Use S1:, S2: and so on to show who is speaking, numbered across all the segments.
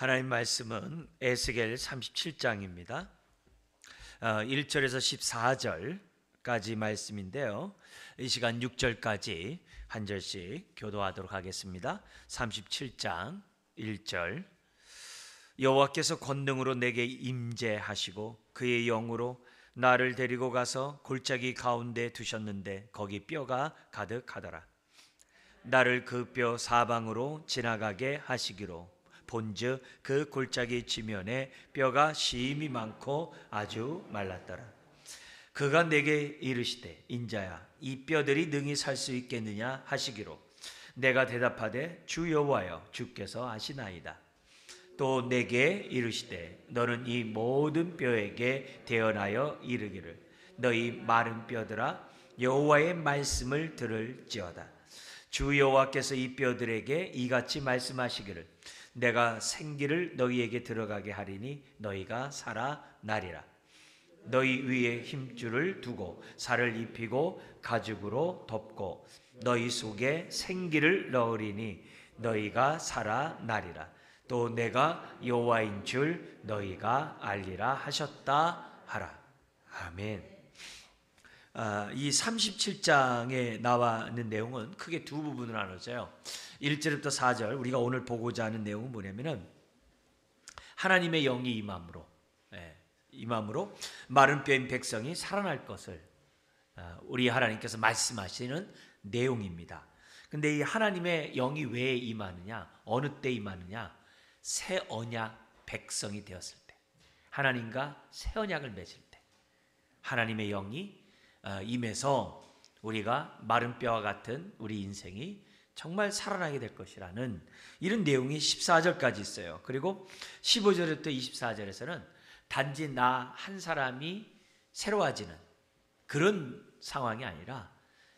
S1: 하나님 말씀은 에스겔 37장입니다. 1절에서 14절까지 말씀인데요. 이 시간 6절까지 한 절씩 교도하도록 하겠습니다. 37장 1절. 여호와께서 권능으로 내게 임재하시고 그의 영으로 나를 데리고 가서 골짜기 가운데 두셨는데 거기 뼈가 가득하더라. 나를 그 뼈 사방으로 지나가게 하시기로 본즉 그 골짜기 지면에 뼈가 심이 많고 아주 말랐더라. 그가 내게 이르시되 인자야 이 뼈들이 능히 살 수 있겠느냐 하시기로 내가 대답하되 주 여호와여 주께서 아시나이다. 또 내게 이르시되 너는 이 모든 뼈에게 대언하여 이르기를 너희 마른 뼈들아 여호와의 말씀을 들을지어다. 주 여호와께서 이 뼈들에게 이같이 말씀하시기를 내가 생기를 너희에게 들어가게 하리니 너희가 살아나리라. 너희 위에 힘줄을 두고 살을 입히고 가죽으로 덮고 너희 속에 생기를 넣으리니 너희가 살아나리라. 또 내가 여호와인 줄 너희가 알리라 하셨다 하라. 아멘. 이 37장에 나와 있는 내용은 크게 두 부분으로 나눠져요. 1절부터 4절 우리가 오늘 보고자 하는 내용은 뭐냐면은 하나님의 영이 임함으로 마른 뼈인 백성이 살아날 것을 우리 하나님께서 말씀하시는 내용입니다. 근데 이 하나님의 영이 왜 임하느냐, 어느 때 임하느냐, 새 언약 백성이 되었을 때, 하나님과 새 언약을 맺을 때 하나님의 영이 임해서 우리가 마른 뼈와 같은 우리 인생이 정말 살아나게 될 것이라는 이런 내용이 14절까지 있어요. 그리고 15절부터 24절에서는 단지 나 한 사람이 새로워지는 그런 상황이 아니라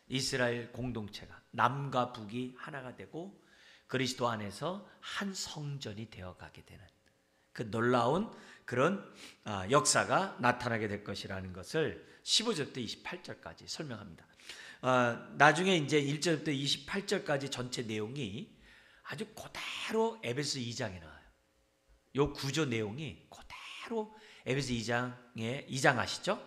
S1: 이스라엘 공동체가 남과 북이 하나가 되고 그리스도 안에서 한 성전이 되어가게 되는 그 놀라운 그런 역사가 나타나게 될 것이라는 것을 15절부터 28절까지 설명합니다. 나중에 이제 1절부터 28절까지 전체 내용이 아주 그대로 에베소 2장에 나와요. 요 구조 내용이 그대로 에베소 2장 아시죠?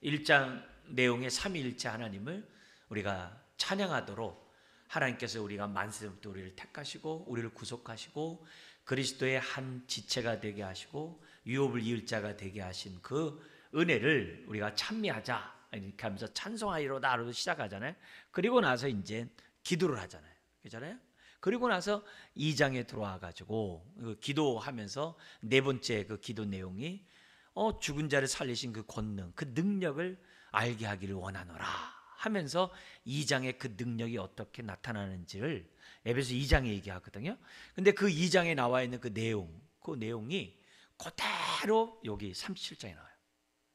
S1: 1장 내용의 삼위일체 하나님을 우리가 찬양하도록 하나님께서 우리가 만세부터 우리를 택하시고 우리를 구속하시고 그리스도의 한 지체가 되게 하시고 유업을 이을 자가 되게 하신 그 은혜를 우리가 찬미하자 이렇게 하면서 찬송하리로다로 시작하잖아요. 그리고 나서 이제 기도를 하잖아요. 그렇잖아요. 그리고 나서 2장에 들어와 가지고 기도하면서 네 번째 그 기도 내용이 죽은 자를 살리신 그 권능, 그 능력을 알게 하기를 원하노라 하면서 2장의 그 능력이 어떻게 나타나는지를 에베소 2장에 얘기하거든요. 근데 그 2장에 나와 있는 그 내용이 그대로 여기 37장에 나와요.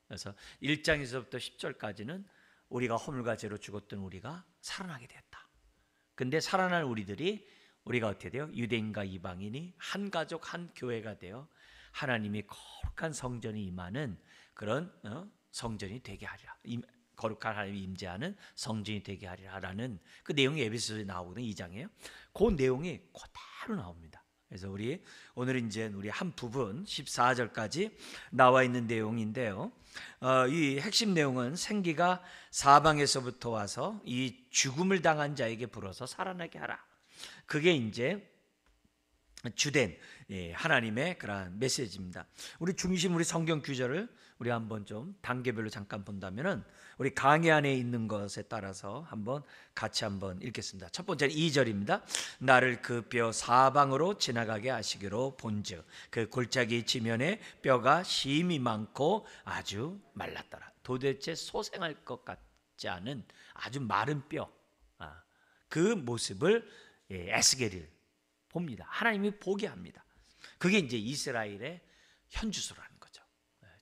S1: 그래서 1장에서부터 10절까지는 우리가 허물과 죄로 죽었던 우리가 살아나게 되었다. 근데 살아난 우리가 어떻게 돼요? 유대인과 이방인이 한 가족 한 교회가 되어 하나님이 거룩한 성전이 임하는 그런 성전이 되게 하리라. 거룩한 하나님이 임재하는 성전이 되게 하리라라는 그 내용이 에베소서에 나오거든요. 2장에요. 그 내용이 그대로 나옵니다. 그래서 오늘 이제 우리 한 부분 14절까지 나와 있는 내용인데요. 이 핵심 내용은 생기가 사방에서부터 와서 이 죽음을 당한 자에게 불어서 살아나게 하라. 그게 이제 주된 하나님의 그러한 메시지입니다. 우리 성경 규절을 우리 한번 좀 단계별로 잠깐 본다면은 우리 강의 안에 있는 것에 따라서 같이 한번 읽겠습니다. 첫 번째는 2절입니다. 나를 그 뼈 사방으로 지나가게 하시기로 본즉 그 골짜기 지면에 뼈가 심이 많고 아주 말랐더라. 도대체 소생할 것 같지 않은 아주 마른 뼈, 그 모습을 에스겔이 봅니다. 하나님이 보게 합니다. 그게 이제 이스라엘의 현 주소라는 거죠.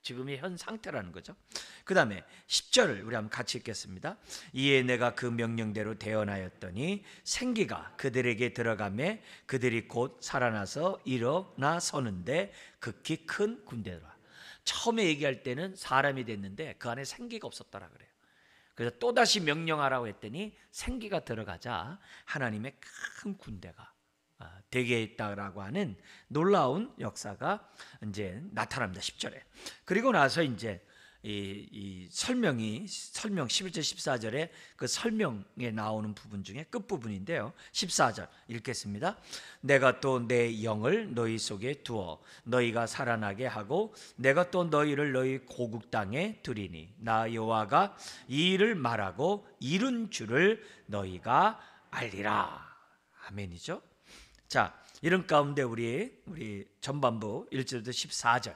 S1: 지금의 현 상태라는 거죠. 그 다음에 10절을 우리 한번 같이 읽겠습니다. 이에 내가 그 명령대로 대언하였더니 생기가 그들에게 들어가매 그들이 곧 살아나서 일어나 서는데 극히 큰 군대더라. 처음에 얘기할 때는 사람이 됐는데 그 안에 생기가 없었더라 그래요. 그래서 또다시 명령하라고 했더니 생기가 들어가자 하나님의 큰 군대가 되게 했다라고 하는 놀라운 역사가 이제 나타납니다. 10절에. 그리고 나서 이제 이 설명 11절 14절에 그 설명에 나오는 부분 중에 끝부분인데요. 14절 읽겠습니다. 내가 또 내 영을 너희 속에 두어 너희가 살아나게 하고 내가 또 너희를 너희 고국 땅에 두리니 나 여호와가 이 일을 말하고 이룬 줄을 너희가 알리라. 아멘이죠. 자, 이런 가운데 우리 전반부 1절부터 14절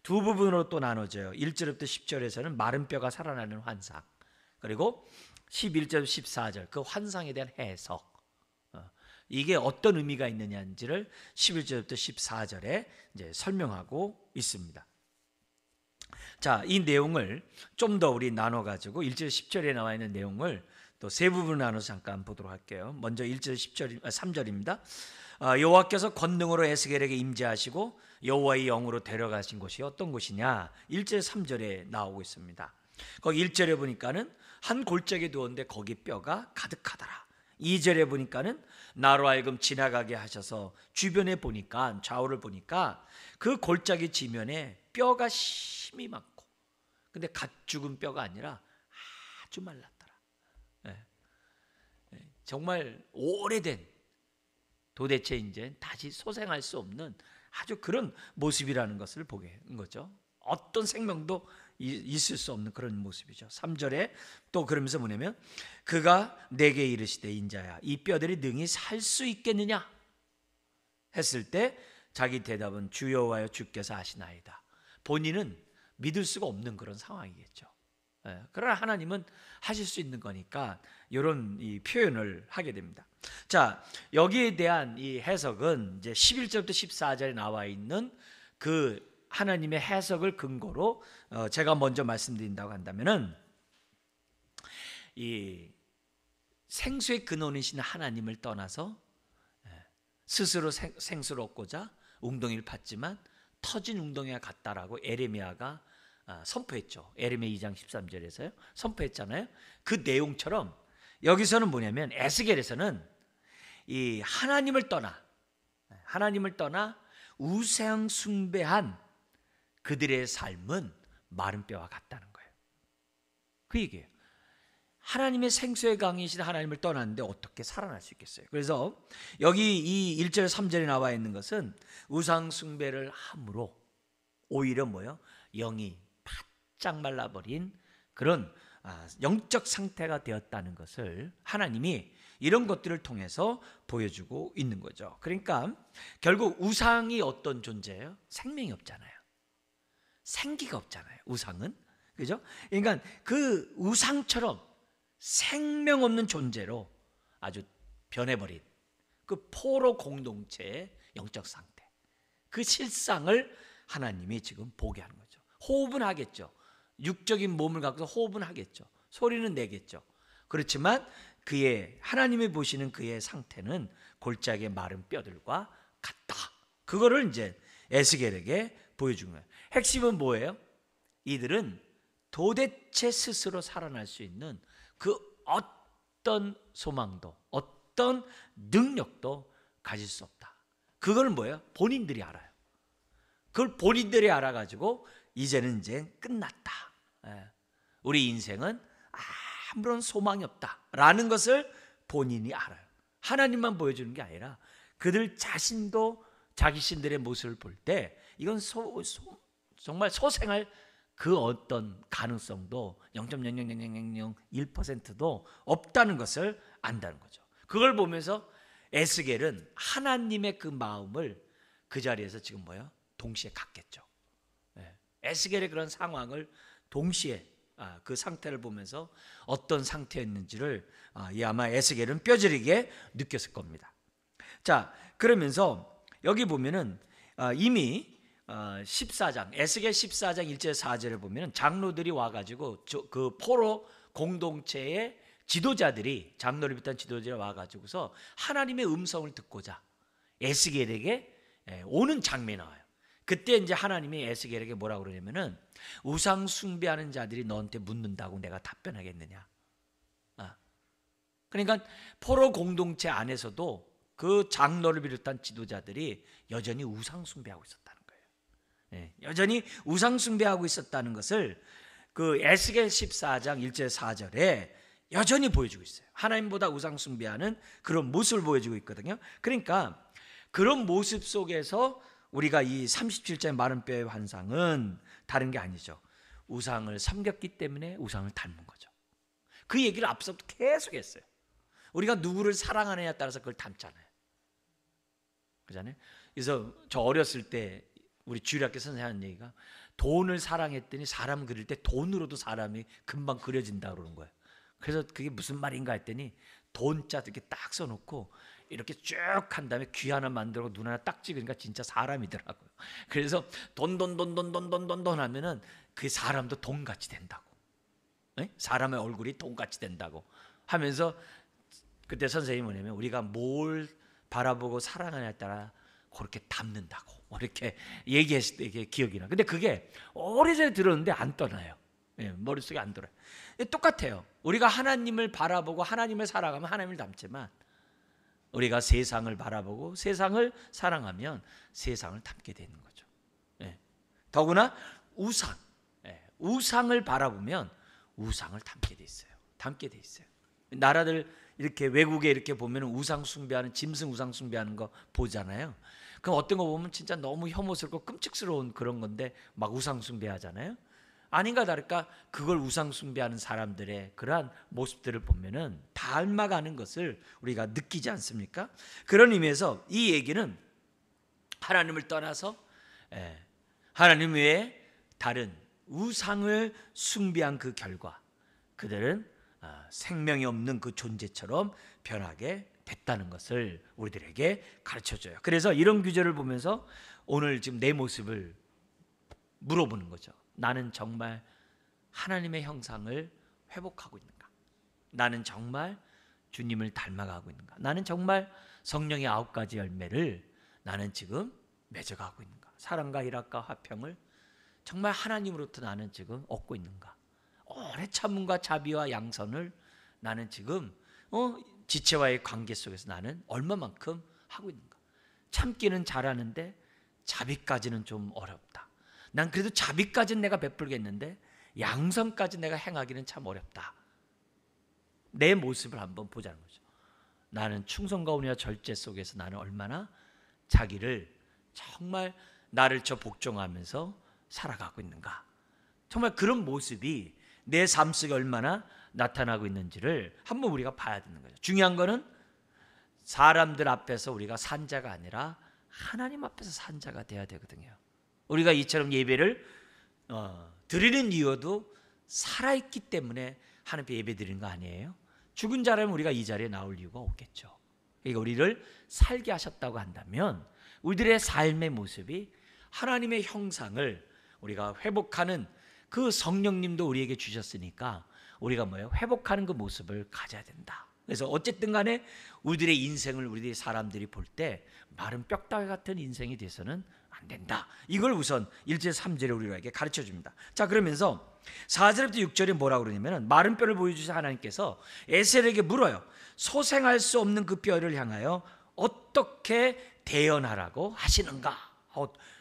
S1: 두 부분으로 또 나눠져요. 1절부터 10절에서는 마른 뼈가 살아나는 환상, 그리고 11절 14절 그 환상에 대한 해석, 이게 어떤 의미가 있느냐인지를 11절부터 14절에 이제 설명하고 있습니다. 자, 이 내용을 좀 더 우리 나눠 가지고 1절 10절에 나와 있는 내용을 또 세 부분으로 나눠서 잠깐 보도록 할게요. 먼저 1절 3절입니다. 여호와께서 권능으로 에스겔에게 임재하시고 여호와의 영으로 데려가신 곳이 어떤 곳이냐? 1절 3절에 나오고 있습니다. 거기 1절에 보니까는 한 골짜기에 두었는데 거기 뼈가 가득하더라. 2절에 보니까는 나로 하여금 지나가게 하셔서 주변에 보니까, 좌우를 보니까 그 골짜기 지면에 뼈가 심이 많고, 근데 갓 죽은 뼈가 아니라 아주 말랐더라. 정말 오래된, 도대체 이제 다시 소생할 수 없는 아주 그런 모습이라는 것을 보게 한 거죠. 어떤 생명도 있을 수 없는 그런 모습이죠. 3절에 또 그러면서 뭐냐면 그가 내게 이르시되 인자야 이 뼈들이 능히 살 수 있겠느냐 했을 때 자기 대답은 주 여호와여 주께서 아시나이다. 본인은 믿을 수가 없는 그런 상황이겠죠. 그러나 하나님은 하실 수 있는 거니까 이런 이 표현을 하게 됩니다. 자, 여기에 대한 이 해석은 이제 11절부터 14절에 나와 있는 그 하나님의 해석을 근거로 제가 먼저 말씀드린다고 한다면은 이 생수의 근원이신 하나님을 떠나서 스스로 생수를 얻고자 웅덩이를 팠지만 터진 웅덩이와 같다라고 에레미야가 선포했죠. 에레미야 2장 13절에서요. 선포했잖아요. 그 내용처럼 여기서는 뭐냐면 에스겔에서는 이 하나님을 떠나 우상 숭배한 그들의 삶은 마른 뼈와 같다는 거예요. 그 얘기예요. 하나님의 생수의 강이신 하나님을 떠났는데 어떻게 살아날 수 있겠어요? 그래서 여기 이 1절 3절에 나와 있는 것은 우상 숭배를 함으로 오히려 뭐예요? 영이 바짝 말라버린 그런 영적 상태가 되었다는 것을 하나님이 이런 것들을 통해서 보여주고 있는 거죠. 그러니까 결국 우상이 어떤 존재예요? 생명이 없잖아요. 생기가 없잖아요. 우상은. 그죠? 그러니까 그 우상처럼 생명 없는 존재로 아주 변해버린 그 포로 공동체의 영적 상태, 그 실상을 하나님이 지금 보게 하는 거죠. 호흡은 하겠죠. 육적인 몸을 갖고 호흡은 하겠죠. 소리는 내겠죠. 그렇지만 그의 하나님이 보시는 그의 상태는 골짜기의 마른 뼈들과 같다. 그거를 이제 에스겔에게 보여준 거예요. 핵심은 뭐예요? 이들은 도대체 스스로 살아날 수 있는 그 어떤 소망도 어떤 능력도 가질 수 없다. 그걸 뭐예요? 본인들이 알아요. 그걸 본인들이 알아가지고 이제는 이제 끝났다. 우리 인생은 아무런 소망이 없다라는 것을 본인이 알아요. 하나님만 보여주는 게 아니라 그들 자신도 자기 신들의 모습을 볼 때 이건 정말 소생할 그 어떤 가능성도 0.00001%도 없다는 것을 안다는 거죠. 그걸 보면서 에스겔은 하나님의 그 마음을 그 자리에서 지금 뭐예요? 동시에 갖겠죠. 에스겔의 그런 상황을 동시에 그 상태를 보면서 어떤 상태였는지를 아마 에스겔은 뼈저리게 느꼈을 겁니다. 자, 그러면서 여기 보면은 이미 14장 에스겔 14장 1절 4절에 보면은 장로들이 와가지고 그 포로 공동체의 지도자들이 장로를 비롯한 지도자들이 와가지고서 하나님의 음성을 듣고자 에스겔에게 오는 장면이 나와요. 그때 이제 하나님이 에스겔에게 뭐라고 그러냐면은 우상 숭배하는 자들이 너한테 묻는다고 내가 답변하겠느냐. 그러니까 포로 공동체 안에서도 그 장로를 비롯한 지도자들이 여전히 우상 숭배하고 있었다는 거예요. 예, 여전히 우상 숭배하고 있었다는 것을 그 에스겔 14장 1절 4절에 여전히 보여주고 있어요. 하나님보다 우상 숭배하는 그런 모습을 보여주고 있거든요. 그러니까 그런 모습 속에서 우리가 이 37장의 마른 뼈의 환상은 다른 게 아니죠. 우상을 섬겼기 때문에 우상을 닮은 거죠. 그 얘기를 앞서부터 계속 했어요. 우리가 누구를 사랑하느냐에 따라서 그걸 닮잖아요. 그렇잖아요. 그래서 저 어렸을 때 우리 주일학교 선생님 하는 얘기가 돈을 사랑했더니 사람 그릴 때 돈으로도 사람이 금방 그려진다 그러는 거예요. 그래서 그게 무슨 말인가 했더니 돈자 이렇게 딱 써놓고 이렇게 쭉 한 다음에 귀 하나 만들고 눈 하나 딱 찍으니까 진짜 사람이더라고요. 그래서 돈 하면은 그 사람도 돈같이 된다고. 네? 사람의 얼굴이 돈같이 된다고 하면서 그때 선생님이 뭐냐면 우리가 뭘 바라보고 사랑하냐에 따라 그렇게 닮는다고 이렇게 얘기했을 때 이게 기억이 나. 근데 그게 오래전에 들었는데 안 떠나요. 예, 머릿속에 안 들어요. 똑같아요. 우리가 하나님을 바라보고 하나님을 살아가면 하나님을 닮지만 우리가 세상을 바라보고 세상을 사랑하면 세상을 닮게 되는 거죠. 예. 더구나 우상, 우상을 바라보면 우상을 닮게 돼 있어요. 닮게 돼 있어요. 나라들 이렇게 외국에 이렇게 보면 우상 숭배하는 짐승 우상 숭배하는 거 보잖아요. 그럼 어떤 거 보면 진짜 너무 혐오스럽고 끔찍스러운 그런 건데 막 우상 숭배하잖아요. 아닌가 다를까 그걸 우상 숭배하는 사람들의 그러한 모습들을 보면은 닮아가는 것을 우리가 느끼지 않습니까? 그런 의미에서 이 얘기는 하나님을 떠나서 하나님 외에 다른 우상을 숭배한 그 결과 그들은 생명이 없는 그 존재처럼 변하게 됐다는 것을 우리들에게 가르쳐줘요. 그래서 이런 구절을 보면서 오늘 지금 내 모습을 물어보는 거죠. 나는 정말 하나님의 형상을 회복하고 있는가? 나는 정말 주님을 닮아가고 있는가? 나는 정말 성령의 9가지 열매를 나는 지금 맺어가고 있는가? 사랑과 희락과 화평을 정말 하나님으로부터 나는 지금 얻고 있는가? 오래 참음과 자비와 양선을 나는 지금 지체와의 관계 속에서 나는 얼마만큼 하고 있는가? 참기는 잘하는데 자비까지는 좀 어렵다. 난 그래도 자비까지는 내가 베풀겠는데 양선까지 내가 행하기는 참 어렵다. 내 모습을 한번 보자는 거죠. 나는 충성과 온유와 절제 속에서 나는 얼마나 자기를 정말 나를 복종하면서 살아가고 있는가. 정말 그런 모습이 내 삶 속에 얼마나 나타나고 있는지를 한번 우리가 봐야 되는 거죠. 중요한 거는 사람들 앞에서 우리가 산 자가 아니라 하나님 앞에서 산 자가 돼야 되거든요. 우리가 이처럼 예배를 드리는 이유도 살아있기 때문에 하나님께 예배 드리는 거 아니에요? 죽은 자라면 우리가 이 자리에 나올 이유가 없겠죠. 그러니까 우리를 살게 하셨다고 한다면 우리들의 삶의 모습이 하나님의 형상을 우리가 회복하는 그 성령님도 우리에게 주셨으니까 우리가 뭐예요? 회복하는 그 모습을 가져야 된다. 그래서 어쨌든 간에 우리들의 인생을 우리들의 사람들이 볼 때 마른 뼈다귀 같은 인생이 돼서는 안 된다. 이걸 우선 1절 3절에 우리에게 가르쳐 줍니다. 자, 그러면서 4절부터 6절에 뭐라고 그러냐면 마른 뼈를 보여주신 하나님께서 에셀에게 물어요. 소생할 수 없는 그 뼈를 향하여 어떻게 대언하라고 하시는가?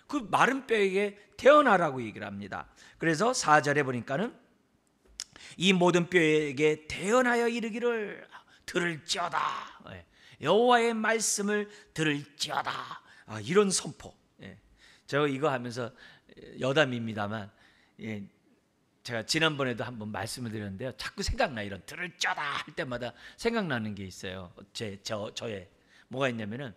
S1: 그 마른 뼈에게 태어나라고 얘기를 합니다. 그래서 4절에 보니까는 이 모든 뼈에게 태어나여 이르기를 들을지어다. 여호와의 말씀을 들을지어다. 이런 선포. 저 이거 하면서 여담입니다만 제가 지난번에도 한번 말씀을 드렸는데요. 자꾸 생각나. 이런 들을지어다 할 때마다 생각나는 게 있어요. 저의 뭐가 있냐면은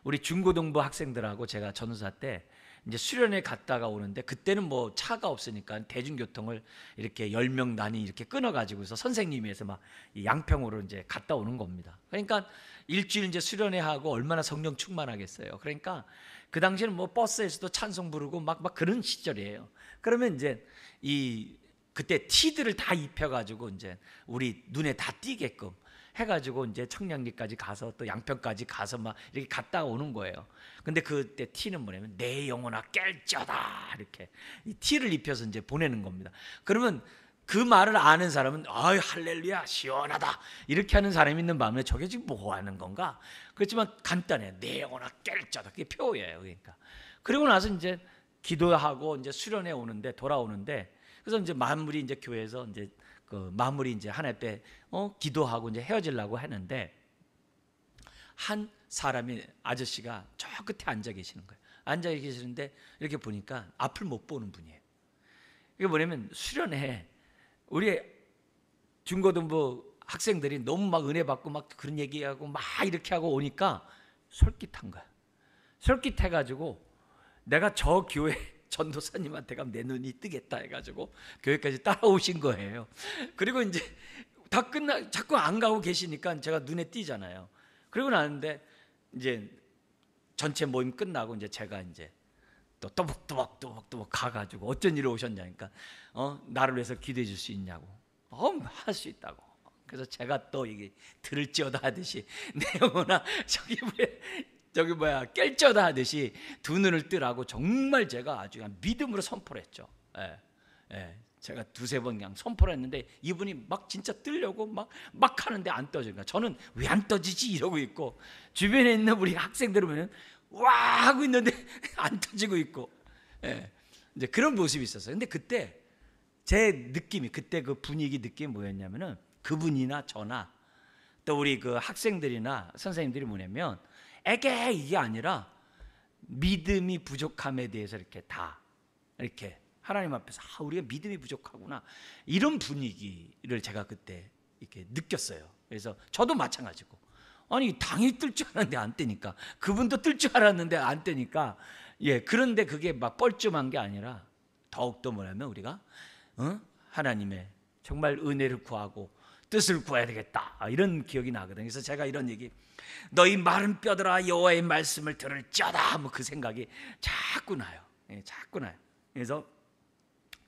S1: 우리 중고등부 학생들하고 제가 전도사 때 이제 수련회 갔다가 오는데 그때는 뭐 차가 없으니까 대중교통을 이렇게 10명 단위 이렇게 끊어가지고서 선생님이 해서 막 양평으로 이제 갔다 오는 겁니다. 그러니까 일주일 이제 수련회 하고 얼마나 성령 충만하겠어요. 그러니까 그 당시에는 뭐 버스에서도 찬송 부르고 막 그런 시절이에요. 그러면 이제 그때 티들을 다 입혀가지고 이제 우리 눈에 다 띄게끔 해가지고 이제 청량리까지 가서 또 양평까지 가서 막 이렇게 갔다 오는 거예요. 근데 그때 티는 뭐냐면 내 영혼아 깰쩌다 이렇게 이 티를 입혀서 이제 보내는 겁니다. 그러면 그 말을 아는 사람은 아유 할렐루야 시원하다 이렇게 하는 사람이 있는 반면에 저게 지금 뭐 하는 건가? 그렇지만 간단해. 내 영혼아 깰쩌다. 그게 표예요. 그러니까 그리고 나서 이제 기도하고 이제 수련회 오는데 돌아오는데 그래서 이제 마무리 이제 교회에서 이제 그 마무리 이제 하나님 앞에 기도하고 이제 헤어지려고 하는데 한 사람이 아저씨가 저 끝에 앉아 계시는 거예요. 앉아 계시는데 이렇게 보니까 앞을 못 보는 분이에요. 이게 뭐냐면 수련회 우리 중고등부 학생들이 너무 막 은혜 받고 막 그런 얘기하고 막 이렇게 하고 오니까 솔깃한 거야. 솔깃해가지고 내가 저 교회 전도사님한테 가면 내 눈이 뜨겠다 해가지고 교회까지 따라오신 거예요. 그리고 이제 다 끝나 자꾸 안 가고 계시니까 제가 눈에 띄잖아요. 그리고 나는데 이제 전체 모임 끝나고 이제 제가 이제 또 또박또박 가가지고 어쩐 일로 오셨냐니까 나를 위해서 기도해 줄 수 있냐고 할 수 있다고. 그래서 제가 또 이게 들을지어다 하듯이 내 영혼아 저기 뭐야 깰쩌다 하듯이 두 눈을 뜨라고 정말 제가 아주 그냥 믿음으로 선포를 했죠. 제가 두세 번 그냥 선포를 했는데 이분이 막 진짜 뜨려고 막 하는데 안 떠지니까 저는 왜 안 떠지지 이러고 있고 주변에 있는 우리 학생들을 보면 와 하고 있는데 안 터지고 있고 이제 그런 모습이 있었어요. 근데 그때 제 느낌이 그때 그 분위기 느낌이 뭐였냐면은 그분이나 저나 또 우리 그 학생들이나 선생님들이 뭐냐면 에게 이게 아니라 믿음이 부족함에 대해서 이렇게 다 이렇게 하나님 앞에서 우리가 믿음이 부족하구나 이런 분위기를 제가 그때 이렇게 느꼈어요. 그래서 저도 마찬가지고 아니 당연히 뜰 줄 알았는데 안 뜨니까 그분도 뜰 줄 알았는데 안 뜨니까 그런데 그게 막 뻘쭘한 게 아니라 더욱더 뭐냐면 우리가 하나님의 정말 은혜를 구하고 뜻을 구해야 되겠다 이런 기억이 나거든요. 그래서 제가 이런 얘기 너희 마른 뼈들아 여호와의 말씀을 들을지어다 그 생각이 자꾸 나요. 자꾸 나요. 그래서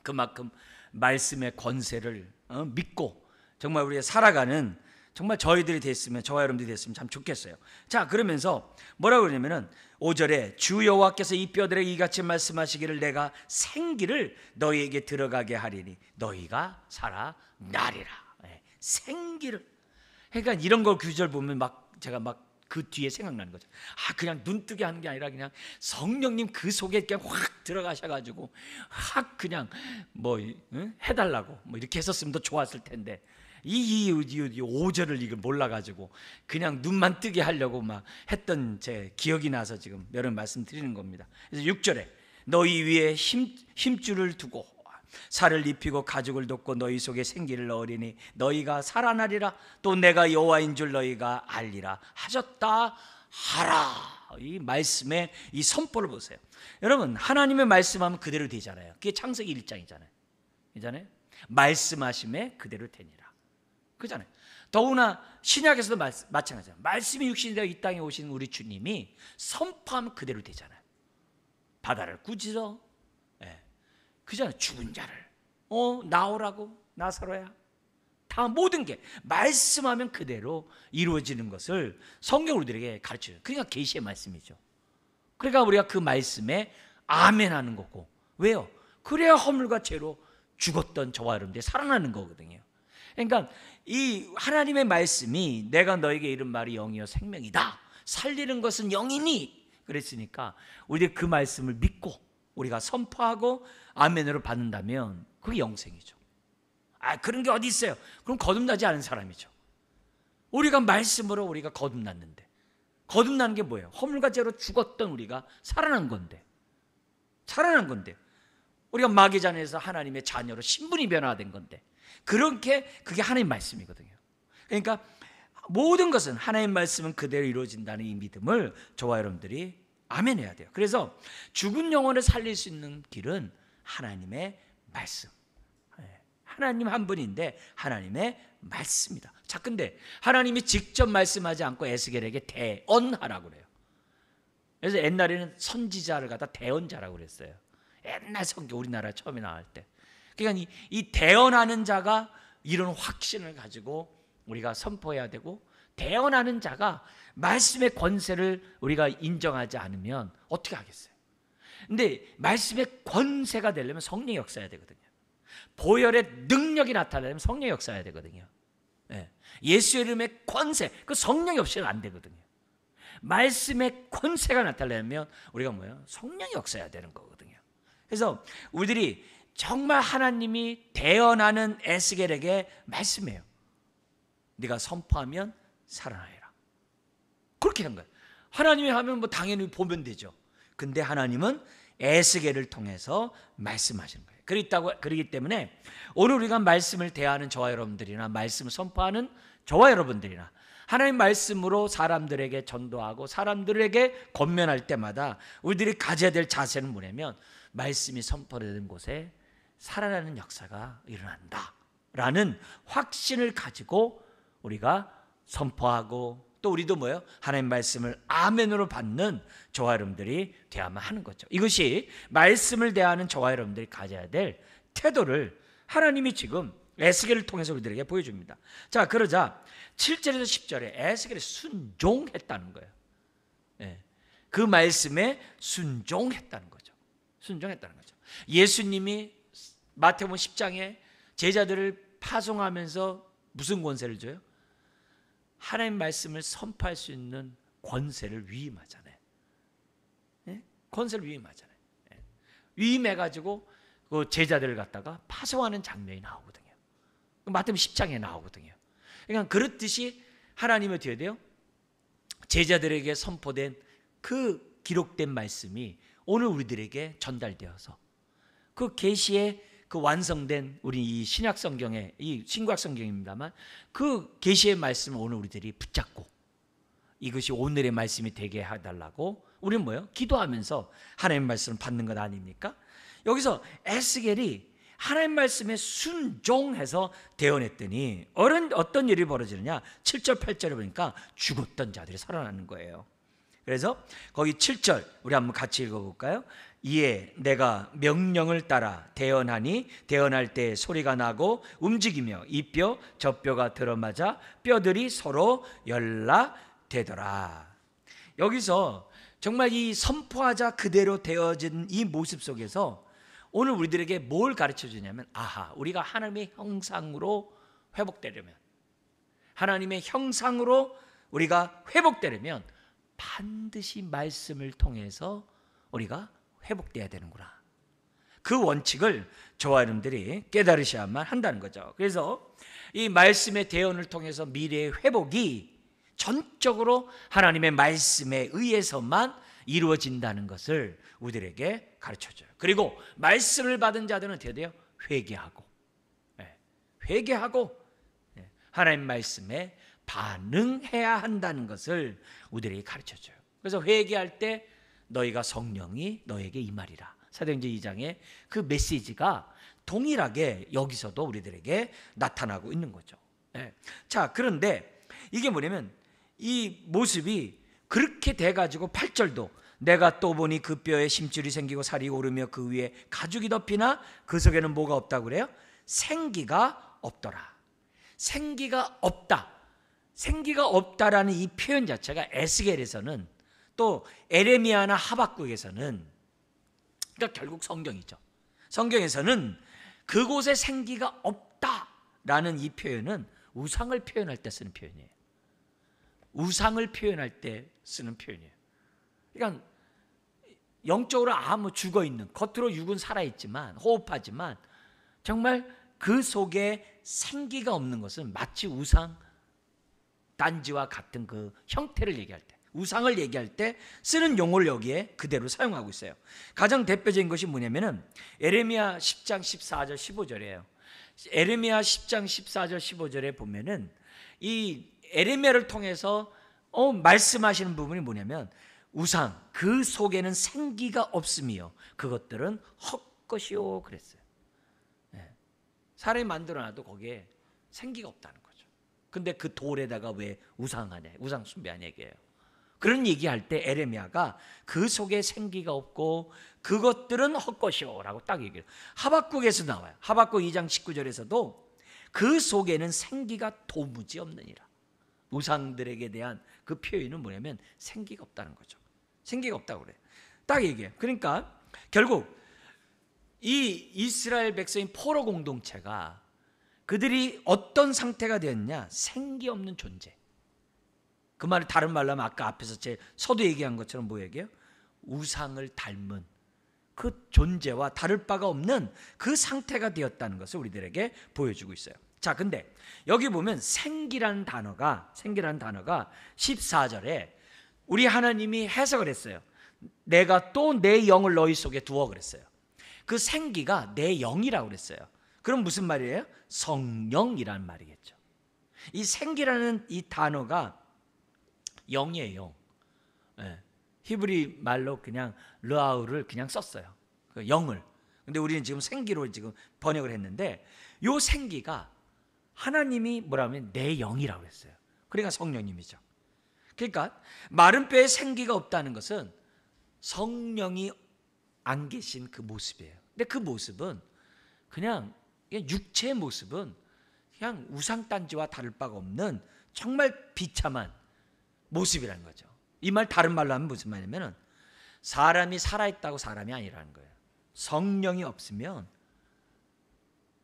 S1: 그만큼 말씀의 권세를 믿고 정말 우리가 살아가는 정말 저희들이 됐으면 저와 여러분들이 됐으면 참 좋겠어요. 자 그러면서 뭐라고 그러냐면은 5절에 주 여호와께서 이 뼈들에게 이같이 말씀하시기를 내가 생기를 너희에게 들어가게 하리니 너희가 살아나리라. 생기를 그러니까 이런 걸 구절 보면 제가 그 뒤에 생각나는 거죠. 그냥 눈 뜨게 하는 게 아니라 그냥 성령님 그 속에 그냥 확 들어가셔가지고 확 그냥 해달라고 이렇게 했었으면 더 좋았을 텐데 이 5절을 이걸 몰라가지고 그냥 눈만 뜨게 하려고 막 했던 제 기억이 나서 지금 여러분 말씀드리는 겁니다. 그래서 6절에 너희 위에 힘줄을 두고 살을 입히고 가죽을 덮고 너희 속에 생기를 넣으리니 너희가 살아나리라. 또 내가 여호와인 줄 너희가 알리라 하셨다 하라. 이 말씀의 이 선포를 보세요. 여러분 하나님의 말씀하면 그대로 되잖아요. 그게 창세기 1장이잖아요. 그잖아요. 말씀하심에 그대로 되니라. 그잖아요. 더구나 신약에서도 마찬가지예요. 말씀이 육신이 되어 이 땅에 오신 우리 주님이 선포하면 그대로 되잖아요. 바다를 꾸짖어 그잖아요. 죽은 자를 나오라고 나사로야 다 모든 게 말씀하면 그대로 이루어지는 것을 성경 우리들에게 가르쳐요. 그러니까 계시의 말씀이죠. 그러니까 우리가 그 말씀에 아멘하는 거고 왜요? 그래야 허물과 죄로 죽었던 저와 여러분들이 살아나는 거거든요. 그러니까 이 하나님의 말씀이 내가 너에게 이른 말이 영이요 생명이다. 살리는 것은 영이니 그랬으니까 우리가 그 말씀을 믿고 우리가 선포하고 아멘으로 받는다면 그게 영생이죠. 그런 게 어디 있어요? 그럼 거듭나지 않은 사람이죠. 우리가 말씀으로 우리가 거듭났는데 거듭나는 게 뭐예요? 허물과 죄로 죽었던 우리가 살아난 건데 우리가 마귀잔에서 하나님의 자녀로 신분이 변화된 건데 그렇게 그게 하나님의 말씀이거든요. 그러니까 모든 것은 하나님의 말씀은 그대로 이루어진다는 이 믿음을 저와 여러분들이 아멘해야 돼요. 그래서 죽은 영혼을 살릴 수 있는 길은 하나님의 말씀. 하나님 한 분인데 하나님의 말씀이다. 자, 근데 하나님이 직접 말씀하지 않고 에스겔에게 대언하라고 그래요. 그래서 옛날에는 선지자를 갖다 대언자라고 그랬어요. 옛날 성경 우리나라 처음에 나올 때. 그러니까 이 대언하는 자가 이런 확신을 가지고 우리가 선포해야 되고 대언하는 자가 말씀의 권세를 우리가 인정하지 않으면 어떻게 하겠어요? 근데 말씀의 권세가 되려면 성령이 역사해야 되거든요. 보혈의 능력이 나타나려면 성령이 역사해야 되거든요. 예수의 이름의 권세, 그 성령이 없이는 안 되거든요. 말씀의 권세가 나타나려면 우리가 뭐예요? 성령이 역사해야 되는 거거든요. 그래서 우리들이 정말 하나님이 대언하는 에스겔에게 말씀해요. 네가 선포하면 살아나리라. 그렇게 한 거예요. 하나님이 하면 뭐 당연히 보면 되죠. 근데 하나님은 에스겔을 통해서 말씀하시는 거예요. 그렇기 때문에 오늘 우리가 말씀을 대하는 저와 여러분들이나 말씀을 선포하는 저와 여러분들이나 하나님 말씀으로 사람들에게 전도하고 사람들에게 권면할 때마다 우리들이 가져야 될 자세는 뭐냐면 말씀이 선포되는 곳에 살아나는 역사가 일어난다 라는 확신을 가지고 우리가 선포하고 또 우리도 뭐예요? 하나님 말씀을 아멘으로 받는 저와 여러분들이 되어야만 하는 거죠. 이것이 말씀을 대하는 저와 여러분들이 가져야 될 태도를 하나님이 지금 에스겔을 통해서 우리들에게 보여줍니다. 자, 그러자 7절에서 10절에 에스겔이 순종했다는 거예요. 그 말씀에 순종했다는 거죠. 순종했다는 거죠. 예수님이 마태복음 10장에 제자들을 파송하면서 무슨 권세를 줘요? 하나님 말씀을 선포할 수 있는 권세를 위임하잖아요. 권세를 위임하잖아요. 위임해가지고 그 제자들을 갖다가 파송하는 장면이 나오거든요. 마태복음 10장에 나오거든요. 그러니까 그렇듯이 하나님이 어떻게 돼요? 제자들에게 선포된 그 기록된 말씀이 오늘 우리들에게 전달되어서 그 계시의 그 완성된 우리 이 신약 성경의 이 신구약 성경입니다만 그 계시의 말씀을 오늘 우리들이 붙잡고 이것이 오늘의 말씀이 되게 해달라고 우리는 뭐예요? 기도하면서 하나님 말씀을 받는 것 아닙니까? 여기서 에스겔이 하나님 말씀에 순종해서 대언했더니 어떤 일이 벌어지느냐? 7절 8절에 보니까 죽었던 자들이 살아나는 거예요. 그래서 거기 7절 우리 한번 같이 읽어볼까요? 이에 내가 명령을 따라 대언하니 대언할 때 소리가 나고 움직이며 이 뼈 저 뼈가 들어맞아 뼈들이 서로 연락되더라. 여기서 정말 이 선포하자 그대로 되어진 이 모습 속에서 오늘 우리들에게 뭘 가르쳐 주냐면 우리가 하나님의 형상으로 회복되려면 하나님의 형상으로 우리가 회복되려면 반드시 말씀을 통해서 우리가 회복돼야 되는구나. 그 원칙을 저와 여러분들이 깨달으셔야만 한다는 거죠. 그래서 이 말씀의 대언을 통해서 미래의 회복이 전적으로 하나님의 말씀에 의해서만 이루어진다는 것을 우리들에게 가르쳐줘요. 그리고 말씀을 받은 자들은 어떻게 돼요? 회개하고 회개하고 하나님 말씀에 반응해야 한다는 것을 우리들에게 가르쳐줘요. 그래서 회개할 때 너희가 성령이 너에게 임하리라. 사도행전 2장의 그 메시지가 동일하게 여기서도 우리들에게 나타나고 있는 거죠. 자, 그런데 이게 뭐냐면 이 모습이 그렇게 돼가지고 8절도 내가 또 보니 그 뼈에 심줄이 생기고 살이 오르며 그 위에 가죽이 덮이나 그 속에는 뭐가 없다고 그래요? 생기가 없더라. 생기가 없다. 생기가 없다라는 이 표현 자체가 에스겔에서는 또 에레미야나 하박국에서는 그러니까 결국 성경이죠. 성경에서는 그곳에 생기가 없다라는 이 표현은 우상을 표현할 때 쓰는 표현이에요. 우상을 표현할 때 쓰는 표현이에요. 그러니까 영적으로 아무 죽어있는 겉으로 육은 살아있지만 호흡하지만 정말 그 속에 생기가 없는 것은 마치 우상 단지와 같은 그 형태를 얘기할 때 우상을 얘기할 때 쓰는 용어를 여기에 그대로 사용하고 있어요. 가장 대표적인 것이 뭐냐면은 에레미야 10장 14절 15절이에요. 에레미야 10장 14절 15절에 보면은 이 에레미야를 통해서 말씀하시는 부분이 뭐냐면 우상 그 속에는 생기가 없으며 그것들은 헛것이요 그랬어요. 사람이 만들어놔도 거기에 생기가 없다는 거죠. 근데 그 돌에다가 왜 우상하냐, 우상 숭배하냐 얘기해요. 그런 얘기할 때 에레미야가 그 속에 생기가 없고 그것들은 헛것이요라고 딱 얘기해요. 하박국에서 나와요. 하박국 2장 19절에서도 그 속에는 생기가 도무지 없느니라. 우상들에게 대한 그 표현은 뭐냐면 생기가 없다는 거죠. 생기가 없다고 그래요. 딱 얘기해요. 그러니까 결국 이 이스라엘 백성인 포로 공동체가 그들이 어떤 상태가 되었냐? 생기 없는 존재. 그 말을 다른 말로 하면 아까 앞에서 제 서두 얘기한 것처럼 뭐 얘기해요? 우상을 닮은 그 존재와 다를 바가 없는 그 상태가 되었다는 것을 우리들에게 보여주고 있어요. 자, 근데 여기 보면 생기라는 단어가 14절에 우리 하나님이 해석을 했어요. 내가 또 내 영을 너희 속에 두어 그랬어요. 그 생기가 내 영이라고 그랬어요. 그럼 무슨 말이에요? 성령이라는 말이겠죠. 이 생기라는 이 단어가 영이에요. 예. 히브리 말로 그냥 르아우를 그냥 썼어요. 그 영을. 근데 우리는 지금 생기로 지금 번역을 했는데 요 생기가 하나님이 뭐라면 내 영이라고 했어요. 그러니까 성령님이죠. 그러니까 마른 뼈에 생기가 없다는 것은 성령이 안 계신 그 모습이에요. 근데 그 모습은 그냥 육체의 모습은 그냥 우상단지와 다를 바가 없는 정말 비참한 모습이라는 거죠. 이 말 다른 말로 하면 무슨 말이냐면 사람이 살아있다고 사람이 아니라는 거예요. 성령이 없으면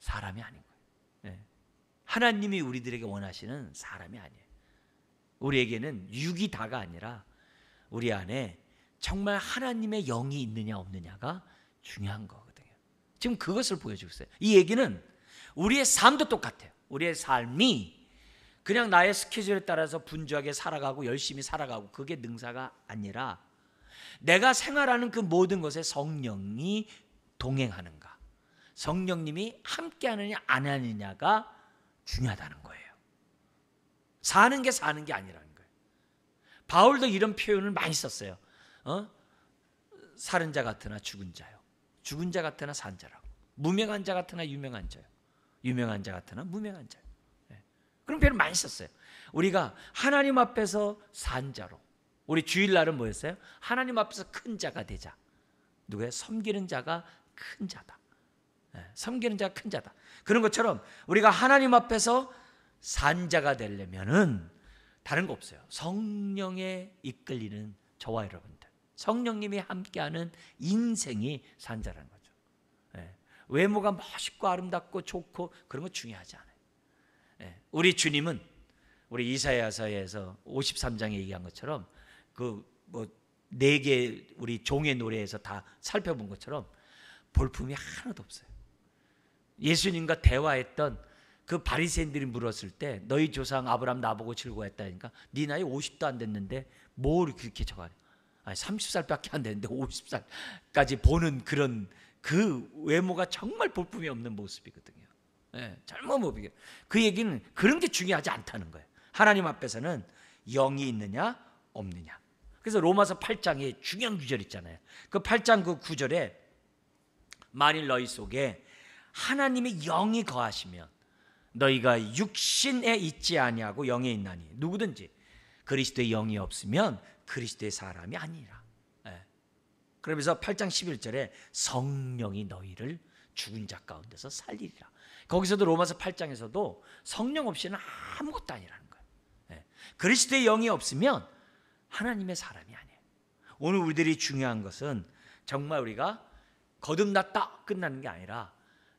S1: 사람이 아닌 거예요. 네. 하나님이 우리들에게 원하시는 사람이 아니에요. 우리에게는 육이 다가 아니라 우리 안에 정말 하나님의 영이 있느냐 없느냐가 중요한 거거든요. 지금 그것을 보여주고 있어요. 이 얘기는 우리의 삶도 똑같아요. 우리의 삶이 그냥 나의 스케줄에 따라서 분주하게 살아가고 열심히 살아가고 그게 능사가 아니라 내가 생활하는 그 모든 것에 성령이 동행하는가, 성령님이 함께 하느냐 안 하느냐가 중요하다는 거예요. 사는 게 아니라는 거예요. 바울도 이런 표현을 많이 썼어요. 살은 자 같으나 죽은 자요, 죽은 자 같으나 산 자라고, 무명한 자 같으나 유명한 자요, 유명한 자 같으나 무명한 자요. 그런 표현을 많이 썼어요. 우리가 하나님 앞에서 산 자로, 우리 주일날은 뭐였어요? 하나님 앞에서 큰 자가 되자. 누구예요? 섬기는 자가 큰 자다. 섬기는 자가 큰 자다. 그런 것처럼 우리가 하나님 앞에서 산 자가 되려면은 다른 거 없어요. 성령에 이끌리는 저와 여러분들, 성령님이 함께하는 인생이 산 자라는 거죠. 외모가 멋있고 아름답고 좋고 그런 거 중요하지 않아요. 우리 주님은 우리 이사야서에서 53장에 얘기한 것처럼 그 뭐 4개 우리 종의 노래에서 다 살펴본 것처럼 볼품이 하나도 없어요. 예수님과 대화했던 그 바리새인들이 물었을 때 너희 조상 아브라함 나보고 즐거워했다니까 네 나이 50도 안 됐는데 뭘 그렇게 저가냐. 30살밖에 안 됐는데 50살까지 보는 그런 그 외모가 정말 볼품이 없는 모습이거든요. 잘못 모르게. 그 얘기는 그런 게 중요하지 않다는 거예요. 하나님 앞에서는 영이 있느냐 없느냐. 그래서 로마서 8장에 중요한 구절 있잖아요. 그 8장 그 구절에 만일 너희 속에 하나님의 영이 거하시면 너희가 육신에 있지 아니하고 영에 있나니 누구든지 그리스도의 영이 없으면 그리스도의 사람이 아니라. 그러면서 8장 11절에 성령이 너희를 죽은 자 가운데서 살리리라. 거기서도 로마서 8장에서도 성령 없이는 아무것도 아니라는 거예요. 그리스도의 영이 없으면 하나님의 사람이 아니에요. 오늘 우리들이 중요한 것은 정말 우리가 거듭났다 끝나는 게 아니라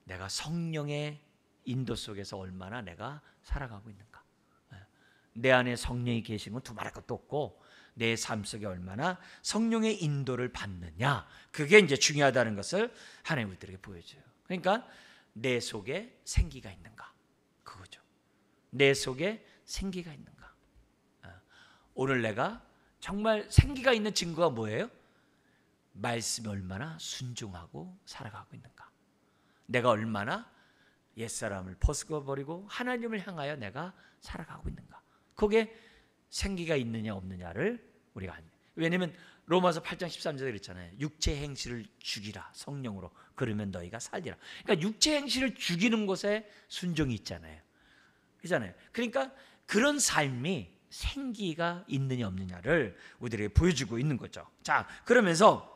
S1: 내가 성령의 인도 속에서 얼마나 내가 살아가고 있는가. 내 안에 성령이 계시는 건 두말할 것도 없고 내 삶 속에 얼마나 성령의 인도를 받느냐, 그게 이제 중요하다는 것을 하나님 우리들에게 보여줘요. 그러니까 내 속에 생기가 있는가, 그거죠. 내 속에 생기가 있는가. 오늘 내가 정말 생기가 있는 증거가 뭐예요? 말씀에 얼마나 순종하고 살아가고 있는가. 내가 얼마나 옛사람을 벗어버리고 하나님을 향하여 내가 살아가고 있는가. 그게 생기가 있느냐 없느냐를 우리가 아는. 왜냐하면 로마서 8장 13절에 그랬잖아요. 육체 행실을 죽이라 성령으로, 그러면 너희가 살리라. 그러니까 육체 행실을 죽이는 것에 순종이 있잖아요. 그렇잖아요. 그러니까 그런 삶이 생기가 있느냐 없느냐를 우리들에게 보여주고 있는 거죠. 자, 그러면서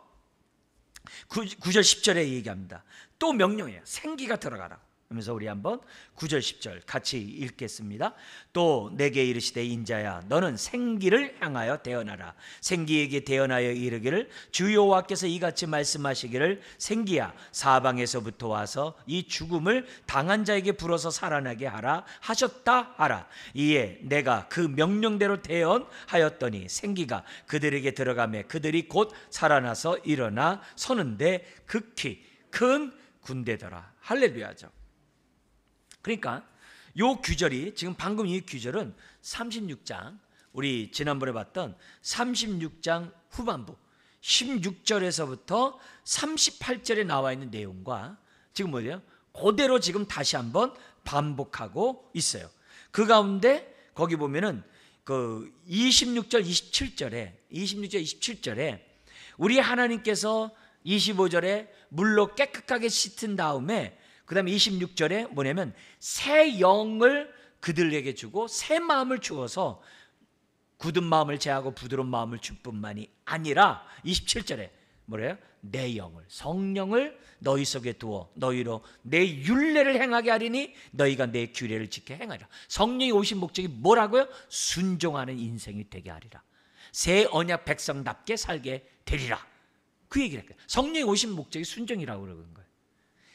S1: 9절 10절에 얘기합니다. 또 명령해요. 생기가 들어가라. 하면서 우리 한번 9절 10절 같이 읽겠습니다. 또 내게 이르시되 인자야 너는 생기를 향하여 대언하라. 생기에게 대언하여 이르기를 주 여호와께서 이같이 말씀하시기를 생기야 사방에서부터 와서 이 죽음을 당한 자에게 불어서 살아나게 하라 하셨다 하라. 이에 내가 그 명령대로 대언하였더니 생기가 그들에게 들어가매 그들이 곧 살아나서 일어나 서는데 극히 큰 군대더라. 할렐루야죠. 그러니까 요 규절이 지금 방금 이 규절은 36장 우리 지난번에 봤던 36장 후반부 16절에서부터 38절에 나와 있는 내용과 지금 뭐예요? 그대로 지금 다시 한번 반복하고 있어요. 그 가운데 거기 보면은 그 26절 27절에 우리 하나님께서 25절에 물로 깨끗하게 씻은 다음에 그 다음에 26절에 뭐냐면 새 영을 그들에게 주고 새 마음을 주어서 굳은 마음을 제하고 부드러운 마음을 줄 뿐만이 아니라 27절에 뭐래요? 내 영을 성령을 너희 속에 두어 너희로 내 율례를 행하게 하리니 너희가 내 규례를 지켜 행하리라. 성령이 오신 목적이 뭐라고요? 순종하는 인생이 되게 하리라. 새 언약 백성답게 살게 되리라. 그 얘기를 했어요. 성령이 오신 목적이 순종이라고 그러는 거예요.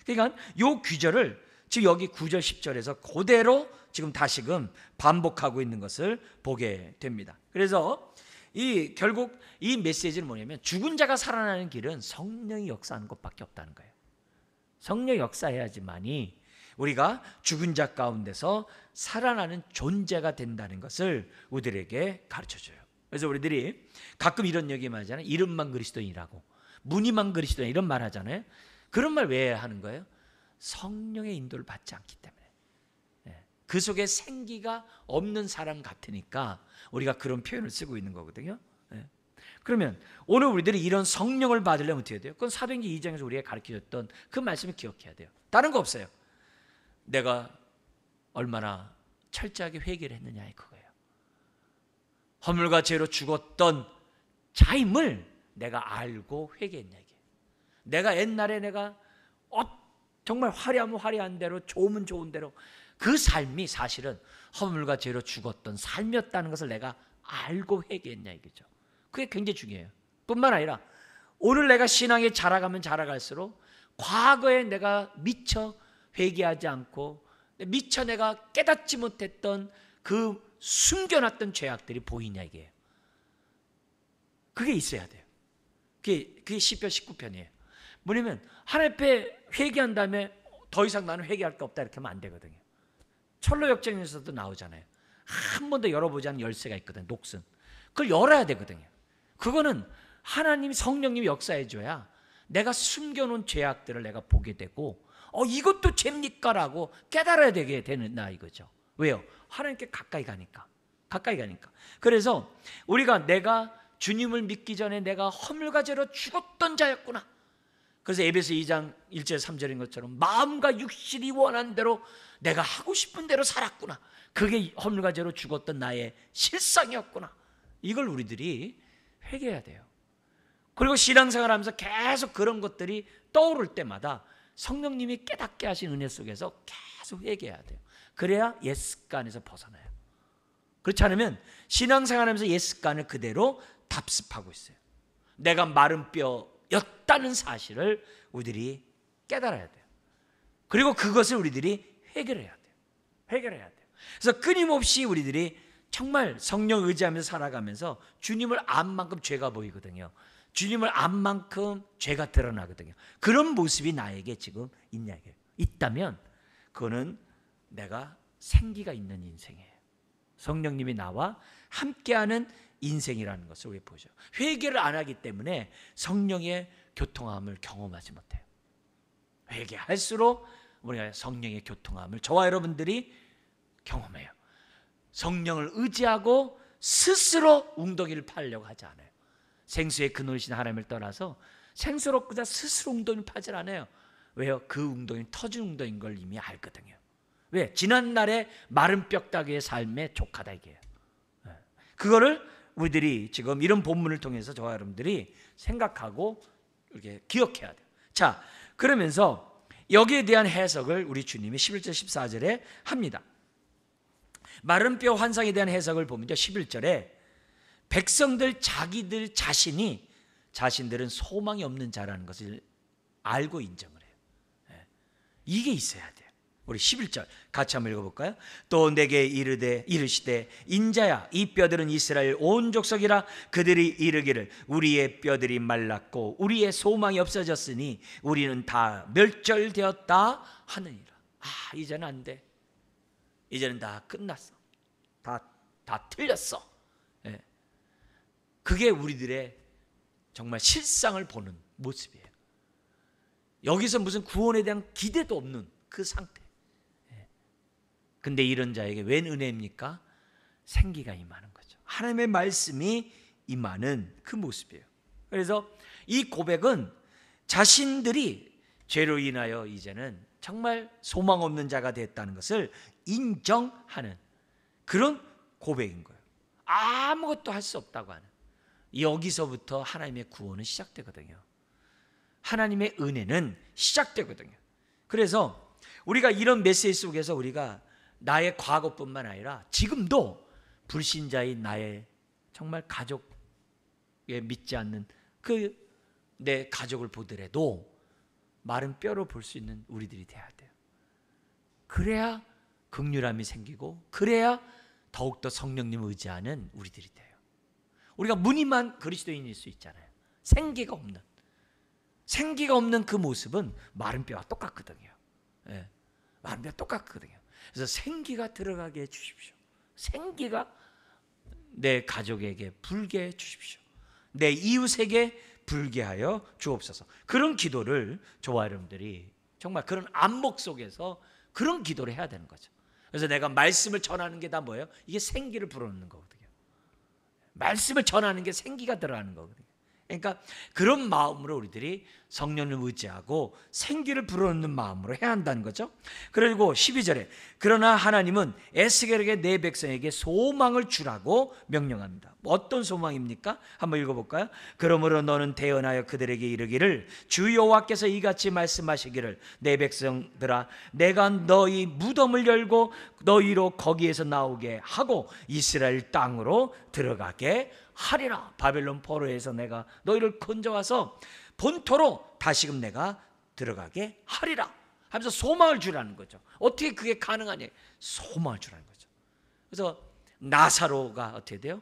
S1: 그러니까 요 규절을 지금 여기 9절 10절에서 그대로 지금 다시금 반복하고 있는 것을 보게 됩니다. 그래서 결국 이 메시지는 뭐냐면 죽은 자가 살아나는 길은 성령이 역사하는 것밖에 없다는 거예요. 성령이 역사해야지만이 우리가 죽은 자 가운데서 살아나는 존재가 된다는 것을 우리들에게 가르쳐줘요. 그래서 우리들이 가끔 이런 얘기 많이 하잖아요. 이름만 그리스도인이라고, 무늬만 그리스도인 이런 말 하잖아요. 그런 말 왜 하는 거예요? 성령의 인도를 받지 않기 때문에. 그 속에 생기가 없는 사람 같으니까 우리가 그런 표현을 쓰고 있는 거거든요. 그러면 오늘 우리들이 이런 성령을 받으려면 어떻게 해야 돼요? 그건 사도행전 2장에서 우리가 가르쳐줬던 그 말씀을 기억해야 돼요. 다른 거 없어요. 내가 얼마나 철저하게 회개를 했느냐 그거예요. 허물과 죄로 죽었던 자임을 내가 알고 회개했냐 이게. 내가 옛날에 내가 정말 화려하면 화려한 대로 좋으면 좋은 대로 그 삶이 사실은 허물과 죄로 죽었던 삶이었다는 것을 내가 알고 회개했냐 이거죠. 그게 굉장히 중요해요. 뿐만 아니라 오늘 내가 신앙에 자라가면 자라갈수록 과거에 내가 미처 회개하지 않고 미처 내가 깨닫지 못했던 그 숨겨놨던 죄악들이 보이냐 이게요. 그게 있어야 돼요. 그게 시편 19편이에요. 뭐냐면 하나님 앞에 회개한 다음에 더 이상 나는 회개할 게 없다 이렇게 하면 안 되거든요. 철로 역정에서도 나오잖아요. 한 번도 열어보지 않은 열쇠가 있거든요. 녹슨. 그걸 열어야 되거든요. 그거는 하나님이 성령님이 역사해 줘야 내가 숨겨놓은 죄악들을 내가 보게 되고 이것도 죄입니까? 라고 깨달아야 되게 되는다 이거죠. 왜요? 하나님께 가까이 가니까. 그래서 우리가 내가 주님을 믿기 전에 내가 허물과 죄로 죽었던 자였구나. 그래서 에베소 2장 1절 3절인 것처럼 마음과 육신이 원한 대로 내가 하고 싶은 대로 살았구나. 그게 허물과 죄로 죽었던 나의 실상이었구나. 이걸 우리들이 회개해야 돼요. 그리고 신앙생활하면서 계속 그런 것들이 떠오를 때마다 성령님이 깨닫게 하신 은혜 속에서 계속 회개해야 돼요. 그래야 옛습관에서 벗어나요. 그렇지 않으면 신앙생활하면서 옛습관을 그대로 답습하고 있어요. 내가 마른 뼈였다는 사실을 우리들이 깨달아야 돼요. 그리고 그것을 우리들이 해결해야 돼요. 그래서 끊임없이 우리들이 정말 성령 의지하면서 살아가면서 주님을 안 만큼 죄가 보이거든요. 주님을 안 만큼 죄가 드러나거든요. 그런 모습이 나에게 지금 있냐 이게 있다면 그거는 내가 생기가 있는 인생이에요. 성령님이 나와 함께하는 인생이라는 것을 우리 보죠. 회개를 안 하기 때문에 성령의 교통함을 경험하지 못해요. 회개할수록 우리가 성령의 교통함을 저와 여러분들이 경험해요. 성령을 의지하고 스스로 웅덩이를 파려고 하지 않아요. 생수의 근원이신 하나님을 떠나서 생수로 그저 스스로 웅덩이를 파질 않아요. 왜요? 그 웅덩이는 터진 웅덩이인 걸 이미 알거든요. 왜? 지난날의 마른 뼈다귀의 삶에 족하다 이게요. 그거를 우리들이 지금 이런 본문을 통해서 저와 여러분들이 생각하고 이렇게 기억해야 돼요. 자, 그러면서 여기에 대한 해석을 우리 주님이 11절 14절에 합니다. 마른 뼈 환상에 대한 해석을 보면요, 11절에 백성들 자기들 자신들은 소망이 없는 자라는 것을 알고 인정을 해요. 이게 있어야 돼요. 우리 11절 같이 한번 읽어볼까요? 또 내게 이르시되 인자야, 이 뼈들은 이스라엘 온 족속이라. 그들이 이르기를 우리의 뼈들이 말랐고 우리의 소망이 없어졌으니 우리는 다 멸절되었다 하느니라. 이제는 안 돼. 이제는 다 끝났어. 다 틀렸어. 그게 우리들의 정말 실상을 보는 모습이에요. 여기서 무슨 구원에 대한 기대도 없는 그 상태. 근데 이런 자에게 웬 은혜입니까? 생기가 임하는 거죠. 하나님의 말씀이 임하는 그 모습이에요. 그래서 이 고백은 자신들이 죄로 인하여 이제는 정말 소망 없는 자가 됐다는 것을 인정하는 그런 고백인 거예요. 아무것도 할 수 없다고 하는. 여기서부터 하나님의 구원은 시작되거든요. 하나님의 은혜는 시작되거든요. 그래서 우리가 이런 메시지 속에서 우리가 나의 과거뿐만 아니라 지금도 불신자인 나의 정말 가족에 믿지 않는 그 내 가족을 보더라도 마른 뼈로 볼 수 있는 우리들이 돼야 돼요. 그래야 긍휼함이 생기고 그래야 더욱더 성령님을 의지하는 우리들이 돼요. 우리가 무늬만 그리스도인일 수 있잖아요. 생기가 없는 그 모습은 마른 뼈와 똑같거든요. 마른 뼈와 똑같거든요. 그래서 생기가 들어가게 해주십시오. 생기가 내 가족에게 불게 해주십시오. 내 이웃에게 불게 하여 주옵소서. 그런 기도를 저와 여러분들이 정말 그런 안목 속에서 그런 기도를 해야 되는 거죠. 그래서 내가 말씀을 전하는 게 다 뭐예요? 이게 생기를 불어넣는 거거든요. 말씀을 전하는 게 생기가 들어가는 거거든요. 그러니까 그런 마음으로 우리들이 성령을 의지하고 생기를 불어넣는 마음으로 해야 한다는 거죠. 그리고 12절에 그러나 하나님은 에스겔에게 내 백성에게 소망을 주라고 명령합니다. 어떤 소망입니까? 한번 읽어볼까요? 그러므로 너는 대언하여 그들에게 이르기를 주 여호와께서 이같이 말씀하시기를 내 백성들아 내가 너희 무덤을 열고 너희로 거기에서 나오게 하고 이스라엘 땅으로 들어가게 하리라. 바벨론 포로에서 내가 너희를 건져와서 본토로 다시금 내가 들어가게 하리라 하면서 소망을 주라는 거죠. 어떻게 그게 가능하냐? 소망을 주라는 거죠. 그래서 나사로가 어떻게 돼요?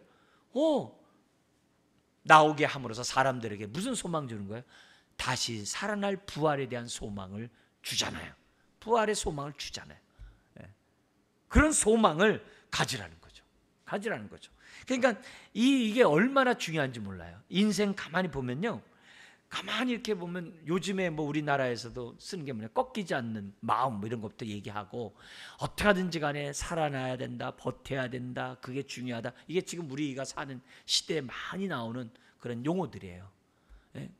S1: 나오게 함으로써 사람들에게 무슨 소망 주는 거예요? 다시 살아날 부활에 대한 소망을 주잖아요. 부활의 소망을 주잖아요. 그런 소망을 가지라는 거죠. 가지라는 거죠. 그러니까 이게 얼마나 중요한지 몰라요. 인생 가만히 보면요, 가만히 이렇게 보면 요즘에 뭐 우리나라에서도 쓰는 게 뭐냐, 꺾이지 않는 마음 뭐 이런 것부터 얘기하고 어떻게 하든지 간에 살아나야 된다, 버텨야 된다, 그게 중요하다. 이게 지금 우리가 사는 시대에 많이 나오는 그런 용어들이에요.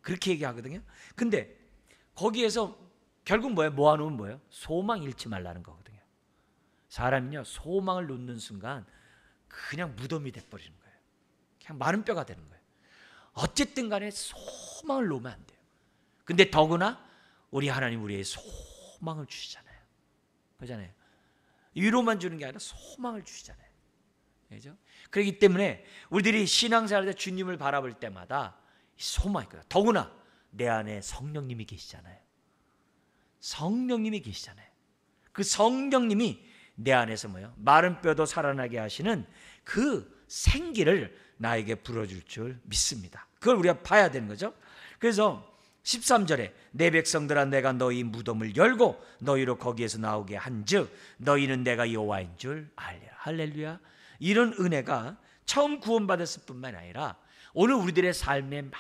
S1: 그렇게 얘기하거든요. 근데 거기에서 결국 뭐예요? 모아놓으면 뭐예요? 소망 잃지 말라는 거거든요. 사람이요, 소망을 놓는 순간 그냥 무덤이 돼버리는 거예요. 그냥 마른 뼈가 되는 거예요. 어쨌든 간에 소망을 놓으면 안 돼요. 근데 더구나 우리 하나님 우리의 소망을 주시잖아요. 그렇잖아요. 위로만 주는 게 아니라 소망을 주시잖아요. 그렇죠? 그렇기 때문에 우리들이 신앙생활할 때 주님을 바라볼 때마다 소망이 있고요. 더구나 내 안에 성령님이 계시잖아요. 성령님이 계시잖아요. 그 성령님이 내 안에서 뭐예요? 마른 뼈도 살아나게 하시는 그 생기를 나에게 불어줄 줄 믿습니다. 그걸 우리가 봐야 되는 거죠. 그래서 13절에 내 백성들아 내가 너희 무덤을 열고 너희로 거기에서 나오게 한즉 너희는 내가 여호와인 줄 알리라. 할렐루야. 이런 은혜가 처음 구원받았을 뿐만 아니라 오늘 우리들의 삶의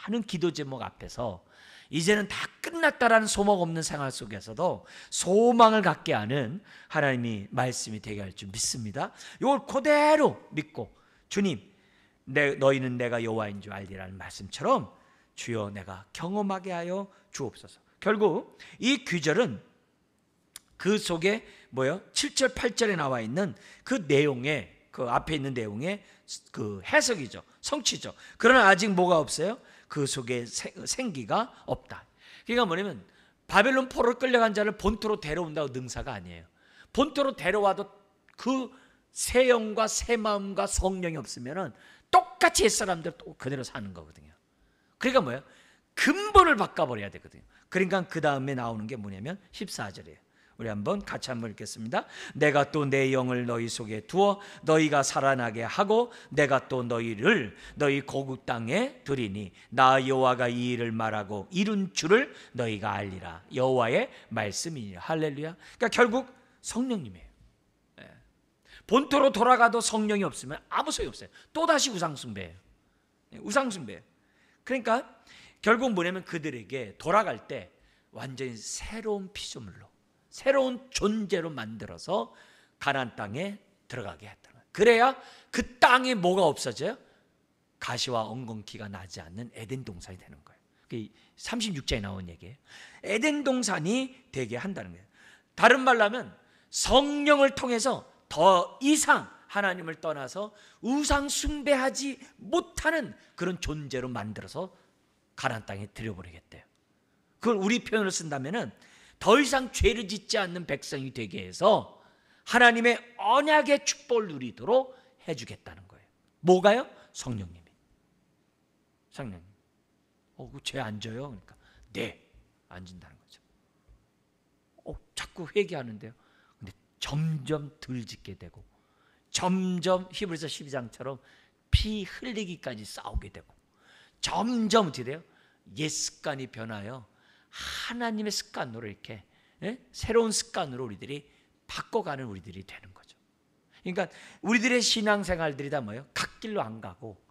S1: 많은 기도 제목 앞에서 이제는 다 끝났다라는 소망 없는 생활 속에서도 소망을 갖게 하는 하나님이 말씀이 되게 할 줄 믿습니다. 이걸 그대로 믿고 주님 너희는 내가 여호와인 줄 알리라는 말씀처럼 주여 내가 경험하게 하여 주옵소서. 결국 이 귀절은 그 속에 뭐예요? 7절 8절에 나와 있는 그 내용의 그 앞에 있는 내용의 그 해석이죠. 성취죠. 그러나 아직 뭐가 없어요? 그 속에 생기가 없다. 그러니까 뭐냐면 바벨론 포로로 끌려간 자를 본토로 데려온다고 능사가 아니에요. 본토로 데려와도 그 새 영과 새 마음과 성령이 없으면 똑같이 옛사람들 또 그대로 사는 거거든요. 그러니까 뭐예요? 근본을 바꿔버려야 되거든요. 그러니까 그 다음에 나오는 게 뭐냐면 14절이에요. 우리 한번 같이 한번 읽겠습니다. 내가 또 내 영을 너희 속에 두어 너희가 살아나게 하고 내가 또 너희를 너희 고국 땅에 두리니 나 여호와가 이 일을 말하고 이룬 줄을 너희가 알리라. 여호와의 말씀이니라. 할렐루야. 그러니까 결국 성령님이에요. 본토로 돌아가도 성령이 없으면 아무 소용이 없어요. 또다시 우상숭배예요. 우상숭배예요. 그러니까 결국 뭐냐면 그들에게 돌아갈 때 완전히 새로운 피조물로, 새로운 존재로 만들어서 가나안 땅에 들어가게 했다는 거예요. 그래야 그 땅에 뭐가 없어져요? 가시와 엉겅퀴가 나지 않는 에덴 동산이 되는 거예요. 36장에 나온 얘기예요. 에덴 동산이 되게 한다는 거예요. 다른 말로 하면 성령을 통해서 더 이상 하나님을 떠나서 우상 숭배하지 못하는 그런 존재로 만들어서 가나안 땅에 들여버리겠대요. 그걸 우리 표현을 쓴다면은 더 이상 죄를 짓지 않는 백성이 되게 해서 하나님의 언약의 축복을 누리도록 해주겠다는 거예요. 뭐가요? 성령님이. 성령님. 죄 안 져요? 그러니까 네, 안 진다는 거죠. 자꾸 회개하는데요. 근데 점점 덜 짓게 되고 점점 히브리서 12장처럼 피 흘리기까지 싸우게 되고 점점 어떻게 돼요? 옛 습관이 변하여 하나님의 습관으로 이렇게 새로운 습관으로 우리들이 바꿔가는 우리들이 되는 거죠. 그러니까 우리들의 신앙생활들이 다 뭐예요? 갓길로 안 가고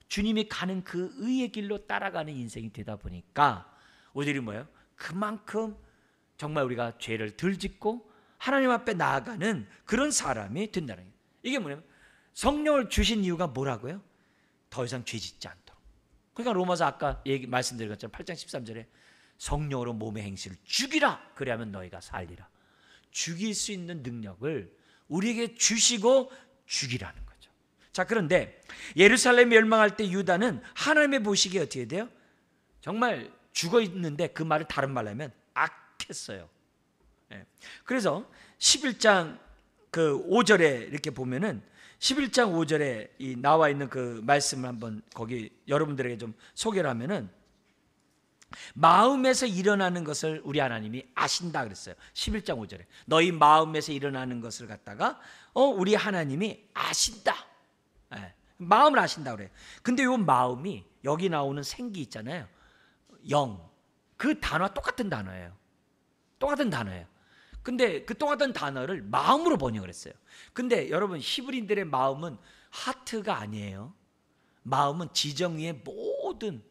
S1: 주님이 가는 그 의의 길로 따라가는 인생이 되다 보니까 우리들이 뭐예요? 그만큼 정말 우리가 죄를 덜 짓고 하나님 앞에 나아가는 그런 사람이 된다는 거예요. 이게 뭐냐면 성령을 주신 이유가 뭐라고요? 더 이상 죄 짓지 않도록. 그러니까 로마서 아까 말씀드린 것처럼 8장 13절에 성령으로 몸의 행실을 죽이라. 그래야면 너희가 살리라. 죽일 수 있는 능력을 우리에게 주시고 죽이라는 거죠. 자, 그런데 예루살렘 멸망할 때 유다는 하나님의 보시기에 어떻게 돼요? 정말 죽어 있는데 그 말을 다른 말로 하면 악했어요. 그래서 11장 그 5절에 이렇게 보면은 11장 5절에 나와 있는 그 말씀을 한번 거기 여러분들에게 좀 소개를 하면은 마음에서 일어나는 것을 우리 하나님이 아신다 그랬어요. 11장 5절에 너희 마음에서 일어나는 것을 갖다가 우리 하나님이 아신다. 마음을 아신다 그래요. 근데 이 마음이 여기 나오는 생기 있잖아요. 영. 그 단어와 똑같은 단어예요. 똑같은 단어예요. 근데 그 똑같은 단어를 마음으로 번역을 했어요. 근데 여러분 히브리인들의 마음은 하트가 아니에요. 마음은 지정의 모든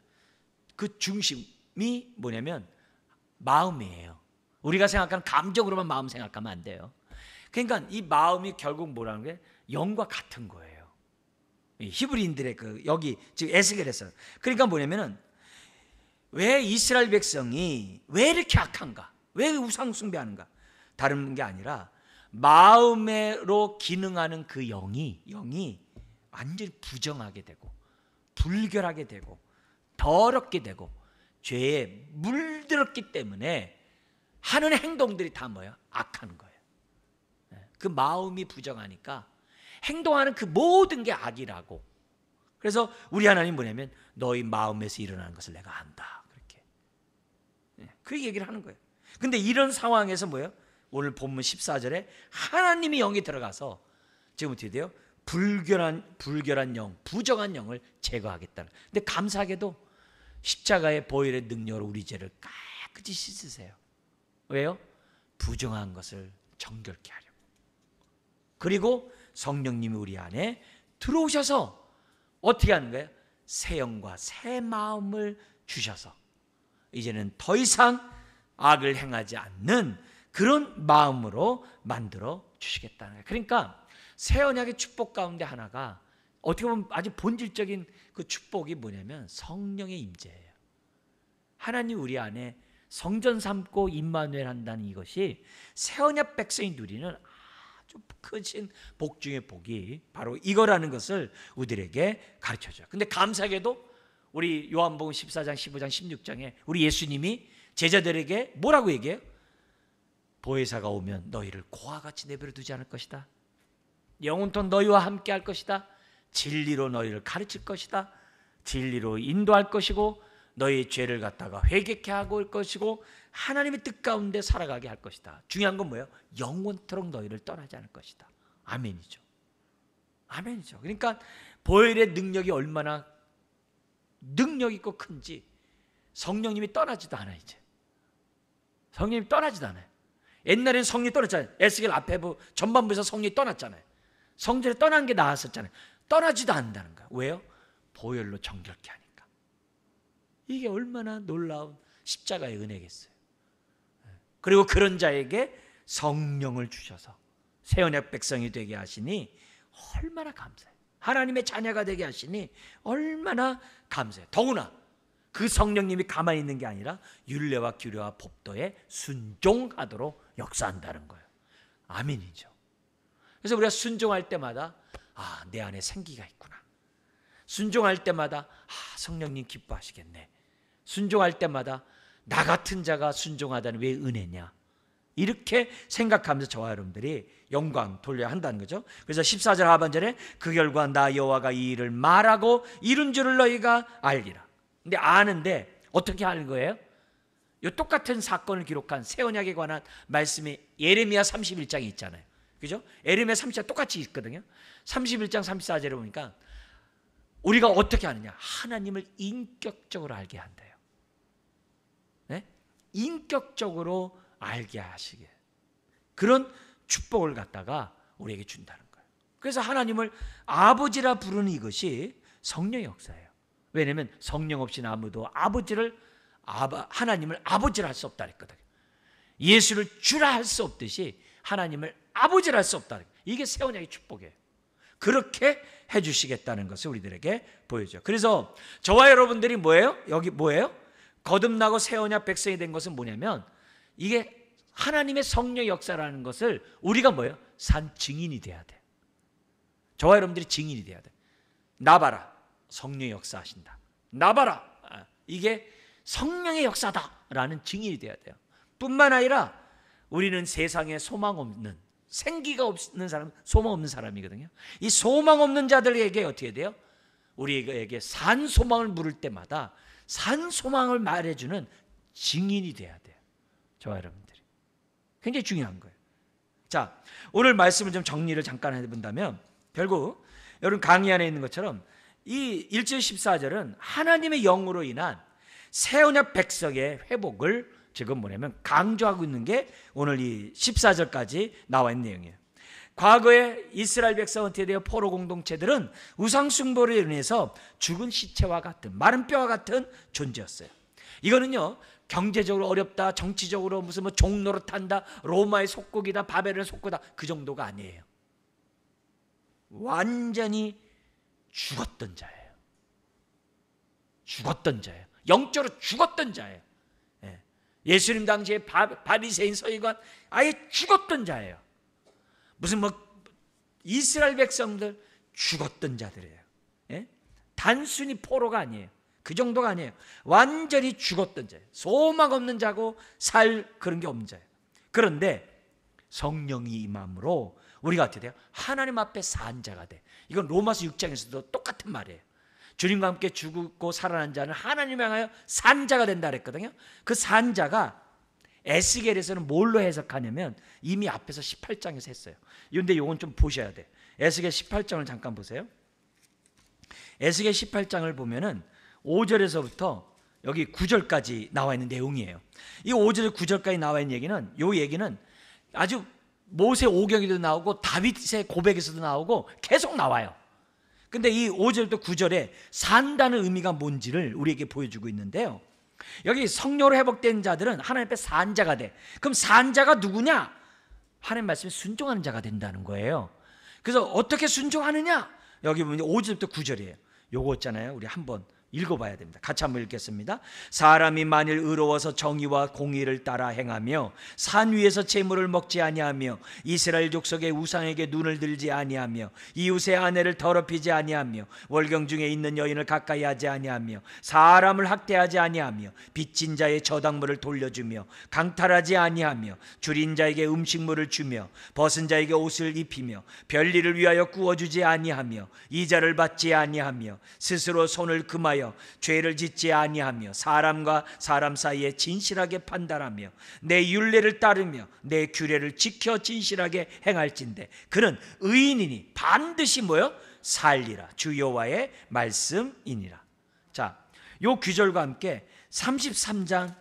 S1: 그 중심이 뭐냐면 마음이에요. 우리가 생각하는 감정으로만 마음 생각하면 안 돼요. 그러니까 이 마음이 결국 뭐라는 게 영과 같은 거예요. 히브리인들의 그 여기 지금 에스겔에서 그러니까 뭐냐면은 왜 이스라엘 백성이 왜 이렇게 악한가? 왜 우상 숭배하는가? 다른 게 아니라 마음으로 기능하는 그 영이 완전히 부정하게 되고 불결하게 되고 더럽게 되고 죄에 물들었기 때문에 하는 행동들이 다 뭐예요? 악한 거예요. 그 마음이 부정하니까 행동하는 그 모든 게 악이라고. 그래서 우리 하나님 뭐냐면 너희 마음에서 일어나는 것을 내가 안다. 그렇게 그 얘기를 하는 거예요. 근데 이런 상황에서 뭐예요? 오늘 본문 14절에 하나님이 영이 들어가서 지금 어떻게 돼요? 불결한 영, 부정한 영을 제거하겠다는. 근데 감사하게도 십자가의 보혈의 능력으로 우리 죄를 깨끗이 씻으세요. 왜요? 부정한 것을 정결케 하려고. 그리고 성령님이 우리 안에 들어오셔서 어떻게 하는 거예요? 새 영과 새 마음을 주셔서 이제는 더 이상 악을 행하지 않는 그런 마음으로 만들어 주시겠다는 거예요. 그러니까 새 언약의 축복 가운데 하나가 어떻게 보면 아주 본질적인 그 축복이 뭐냐면 성령의 임재예요. 하나님 우리 안에 성전 삼고 임마누엘 한다는 이것이 새 언약 백성이 누리는 아주 크신 복 중의 복이 바로 이거라는 것을 우리들에게 가르쳐줘요. 근데 감사하게도 우리 요한복음 14장, 15장, 16장에 우리 예수님이 제자들에게 뭐라고 얘기해요? 보혜사가 오면 너희를 고와 같이 내버려 두지 않을 것이다. 영원토록 너희와 함께 할 것이다. 진리로 너희를 가르칠 것이다. 진리로 인도할 것이고 너희의 죄를 갖다가 회개케 하고 올 것이고 하나님의 뜻 가운데 살아가게 할 것이다. 중요한 건 뭐예요? 영원토록 너희를 떠나지 않을 것이다. 아멘이죠. 아멘이죠. 그러니까 보혈의 능력이 얼마나 능력 있고 큰지 성령님이 떠나지도 않아요. 이제 성령님이 떠나지도 않아요. 옛날에는 성령이 떠났잖아요. 에스겔 앞에 전반부에서 성령이 떠났잖아요. 성전에 떠난 게 나았었잖아요. 떠나지도 않는다는 거예요. 왜요? 보혈로 정결케 하니까. 이게 얼마나 놀라운 십자가의 은혜겠어요. 그리고 그런 자에게 성령을 주셔서 새 언약 백성이 되게 하시니 얼마나 감사해요. 하나님의 자녀가 되게 하시니 얼마나 감사해요. 더구나 그 성령님이 가만히 있는 게 아니라 율례와 규례와 법도에 순종하도록 역사한다는 거예요. 아멘이죠. 그래서 우리가 순종할 때마다 내 안에 생기가 있구나. 순종할 때마다 성령님 기뻐하시겠네. 순종할 때마다 나 같은 자가 순종하다니 왜 은혜냐. 이렇게 생각하면서 저와 여러분들이 영광 돌려야 한다는 거죠. 그래서 14절 하반절에 그 결과 나 여호와가 이 일을 말하고 이룬 줄을 너희가 알기라. 근데 아는데 어떻게 하는 거예요? 이 똑같은 사건을 기록한 새 언약에 관한 말씀이 예레미야 31장에 있잖아요. 그죠? 예레미야 30장 똑같이 있거든요. 31장 34절에 보니까 우리가 어떻게 하느냐? 하나님을 인격적으로 알게 한대요. 네? 인격적으로 알게 하시게. 그런 축복을 갖다가 우리에게 준다는 거예요. 그래서 하나님을 아버지라 부르는 이것이 성령의 역사예요. 왜냐하면 성령 없이는 아무도 하나님을 아버지라 할 수 없다 그랬거든요. 예수를 주라 할 수 없듯이 하나님을 아버지라 할 수 없다. 이게 새 언약의 축복이에요. 그렇게 해주시겠다는 것을 우리들에게 보여줘요. 그래서 저와 여러분들이 뭐예요? 여기 뭐예요? 거듭나고 새 언약 백성이 된 것은 뭐냐면 이게 하나님의 성령의 역사라는 것을 우리가 뭐예요? 산 증인이 돼야 돼. 저와 여러분들이 증인이 돼야 돼. 나 봐라, 성령의 역사하신다. 나 봐라, 이게 성령의 역사다라는 증인이 돼야 돼요. 뿐만 아니라 우리는 세상에 소망 없는, 생기가 없는 사람, 소망 없는 사람이거든요. 이 소망 없는 자들에게 어떻게 돼요? 우리에게 산 소망을 물을 때마다 산 소망을 말해주는 증인이 돼야 돼요. 저와 여러분들이. 굉장히 중요한 거예요. 자, 오늘 말씀을 좀 정리를 잠깐 해본다면 결국 여러분 강의 안에 있는 것처럼 이 1절 14절은 하나님의 영으로 인한 새 언약 백성의 회복을 지금 뭐냐면 강조하고 있는 게 오늘 이 14절까지 나와 있는 내용이에요. 과거에 이스라엘 백성 어떻게 돼요? 포로 공동체들은 우상 숭배로 인해서 죽은 시체와 같은, 마른 뼈와 같은 존재였어요. 이거는요, 경제적으로 어렵다, 정치적으로 무슨 종노릇한다, 로마의 속국이다, 바벨론의 속국이다, 그 정도가 아니에요. 완전히 죽었던 자예요. 죽었던 자예요. 영적으로 죽었던 자예요. 예수님 당시에 바리새인 서기관 아예 죽었던 자예요. 무슨 이스라엘 백성들 죽었던 자들이에요. 단순히 포로가 아니에요. 그 정도가 아니에요. 완전히 죽었던 자예요. 소망 없는 자고 살 그런 게 없는 자예요. 그런데 성령이 임함으로 우리가 어떻게 돼요? 하나님 앞에 산 자가 돼. 이건 로마서 6장에서도 똑같은 말이에요. 주님과 함께 죽고 살아난 자는 하나님 향하여 산 자가 된다 그랬거든요. 그 산 자가 에스겔에서는 뭘로 해석하냐면 이미 앞에서 18장에서 했어요. 그런데 이건 좀 보셔야 돼. 에스겔 18장을 잠깐 보세요. 에스겔 18장을 보면은 5절에서부터 여기 9절까지 나와 있는 내용이에요. 이 5절 9절까지 나와 있는 얘기는, 이 얘기는 아주 모세 오경에도 나오고 다윗의 고백에서도 나오고 계속 나와요. 근데 이 5절부터 9절에 산다는 의미가 뭔지를 우리에게 보여주고 있는데요. 여기 성령으로 회복된 자들은 하나님 앞에 산자가 돼. 그럼 산자가 누구냐? 하나님 말씀에 순종하는 자가 된다는 거예요. 그래서 어떻게 순종하느냐? 여기 보면 5절부터 9절이에요. 요거 있잖아요. 우리 한번 읽어봐야 됩니다. 같이 한번 읽겠습니다. 사람이 만일 의로워서 정의와 공의를 따라 행하며 산 위에서 재물을 먹지 아니하며 이스라엘 족속의 우상에게 눈을 들지 아니하며 이웃의 아내를 더럽히지 아니하며 월경 중에 있는 여인을 가까이 하지 아니하며 사람을 학대하지 아니하며 빚진 자의 저당물을 돌려주며 강탈하지 아니하며 줄인 자에게 음식물을 주며 벗은 자에게 옷을 입히며 별일을 위하여 구워주지 아니하며 이자를 받지 아니하며 스스로 손을 금하여 죄를 짓지 아니하며 사람과 사람 사이에 진실하게 판단하며 내 율례를 따르며 내 규례를 지켜 진실하게 행할진대 그는 의인이니 반드시 뭐요? 살리라. 주 여호와의 말씀이니라. 자, 요 규절과 함께 33장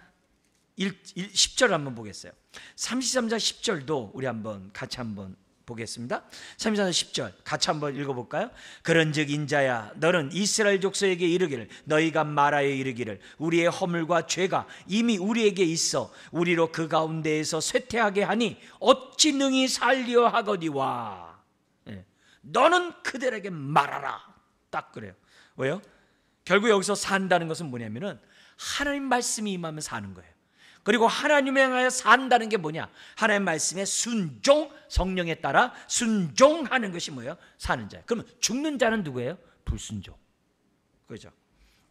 S1: 10절 한번 보겠어요. 33장 10절도 우리 같이 한번 보겠습니다. 33장 10절 같이 한번 읽어볼까요? 그런즉 인자야 너는 이스라엘 족속에게 이르기를 너희가 말하여 이르기를 우리의 허물과 죄가 이미 우리에게 있어 우리로 그 가운데에서 쇠퇴하게 하니 어찌 능히 살리어 하거니와. 너는 그들에게 말하라. 딱 그래요. 왜요? 결국 여기서 산다는 것은 뭐냐면은 하나님 말씀이 임하면 사는 거예요. 그리고 하나님에 향하여 산다는 게 뭐냐? 하나님 말씀에 순종, 성령에 따라 순종하는 것이 뭐예요? 사는 자예요. 그러면 죽는 자는 누구예요? 불순종. 그렇죠?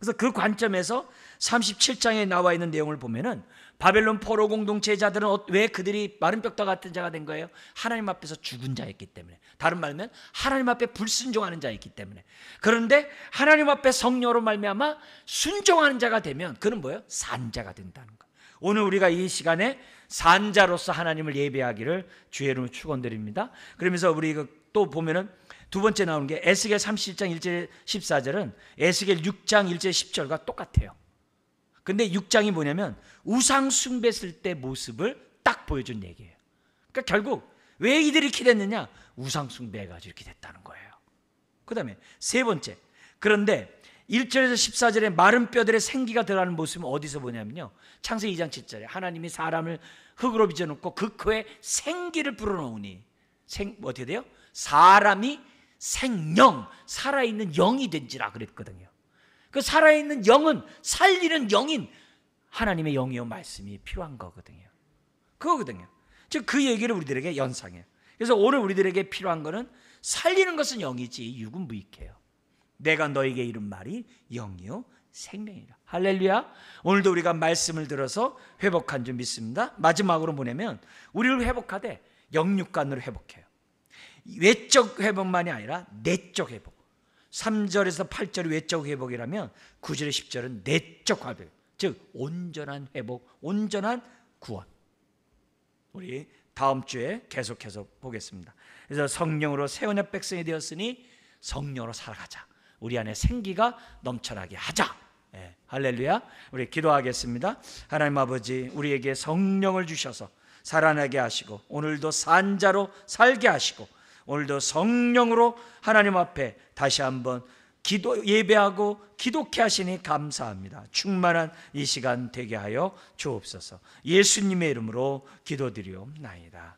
S1: 그래서 그 관점에서 37장에 나와 있는 내용을 보면은 바벨론 포로 공동체자들은 왜 그들이 마른 뼈다 같은 자가 된 거예요? 하나님 앞에서 죽은 자였기 때문에. 다른 말하면 하나님 앞에 불순종하는 자였기 때문에. 그런데 하나님 앞에 성령으로 말미암아 순종하는 자가 되면 그는 뭐예요? 산 자가 된다는 거예요. 오늘 우리가 이 시간에 산자로서 하나님을 예배하기를 주의 이름으로 축원드립니다. 그러면서 우리 또 보면은 두 번째 나오는 게 에스겔 37장 1절 14절은 에스겔 6장 1절 10절과 똑같아요. 근데 6장이 뭐냐면 우상 숭배했을 때 모습을 딱 보여준 얘기예요. 그러니까 결국 왜 이들이 이렇게 됐느냐? 우상 숭배해가지고 이렇게 됐다는 거예요. 그 다음에 세 번째, 그런데 1절에서 14절에 마른 뼈들의 생기가 들어가는 모습은 어디서 보냐면요, 창세기 2장 7절에 하나님이 사람을 흙으로 빚어놓고 그 코에 생기를 불어넣으니 어떻게 돼요? 사람이 생영, 살아있는 영이 된지라 그랬거든요. 그 살아있는 영은 살리는 영인 하나님의 영이요 말씀이 필요한 거거든요. 그거거든요. 즉 그 얘기를 우리들에게 연상해요. 그래서 오늘 우리들에게 필요한 거는 살리는 것은 영이지 육은 무익해요. 내가 너에게 이른 말이 영이요 생명이라. 할렐루야. 오늘도 우리가 말씀을 들어서 회복한 줄 믿습니다. 마지막으로 뭐냐면 우리를 회복하되 영육간으로 회복해요. 외적 회복만이 아니라 내적 회복. 3절에서 8절이 외적 회복이라면 9절에 10절은 내적 회복, 즉 온전한 회복, 온전한 구원. 우리 다음 주에 계속해서 보겠습니다. 그래서 성령으로 새 언약 백성이 되었으니 성령으로 살아가자. 우리 안에 생기가 넘쳐나게 하자. 네, 할렐루야. 우리 기도하겠습니다. 하나님 아버지, 우리에게 성령을 주셔서 살아나게 하시고 오늘도 산자로 살게 하시고 오늘도 성령으로 하나님 앞에 다시 한번 예배하고 기도케 하시니 감사합니다. 충만한 이 시간 되게 하여 주옵소서. 예수님의 이름으로 기도드리옵나이다.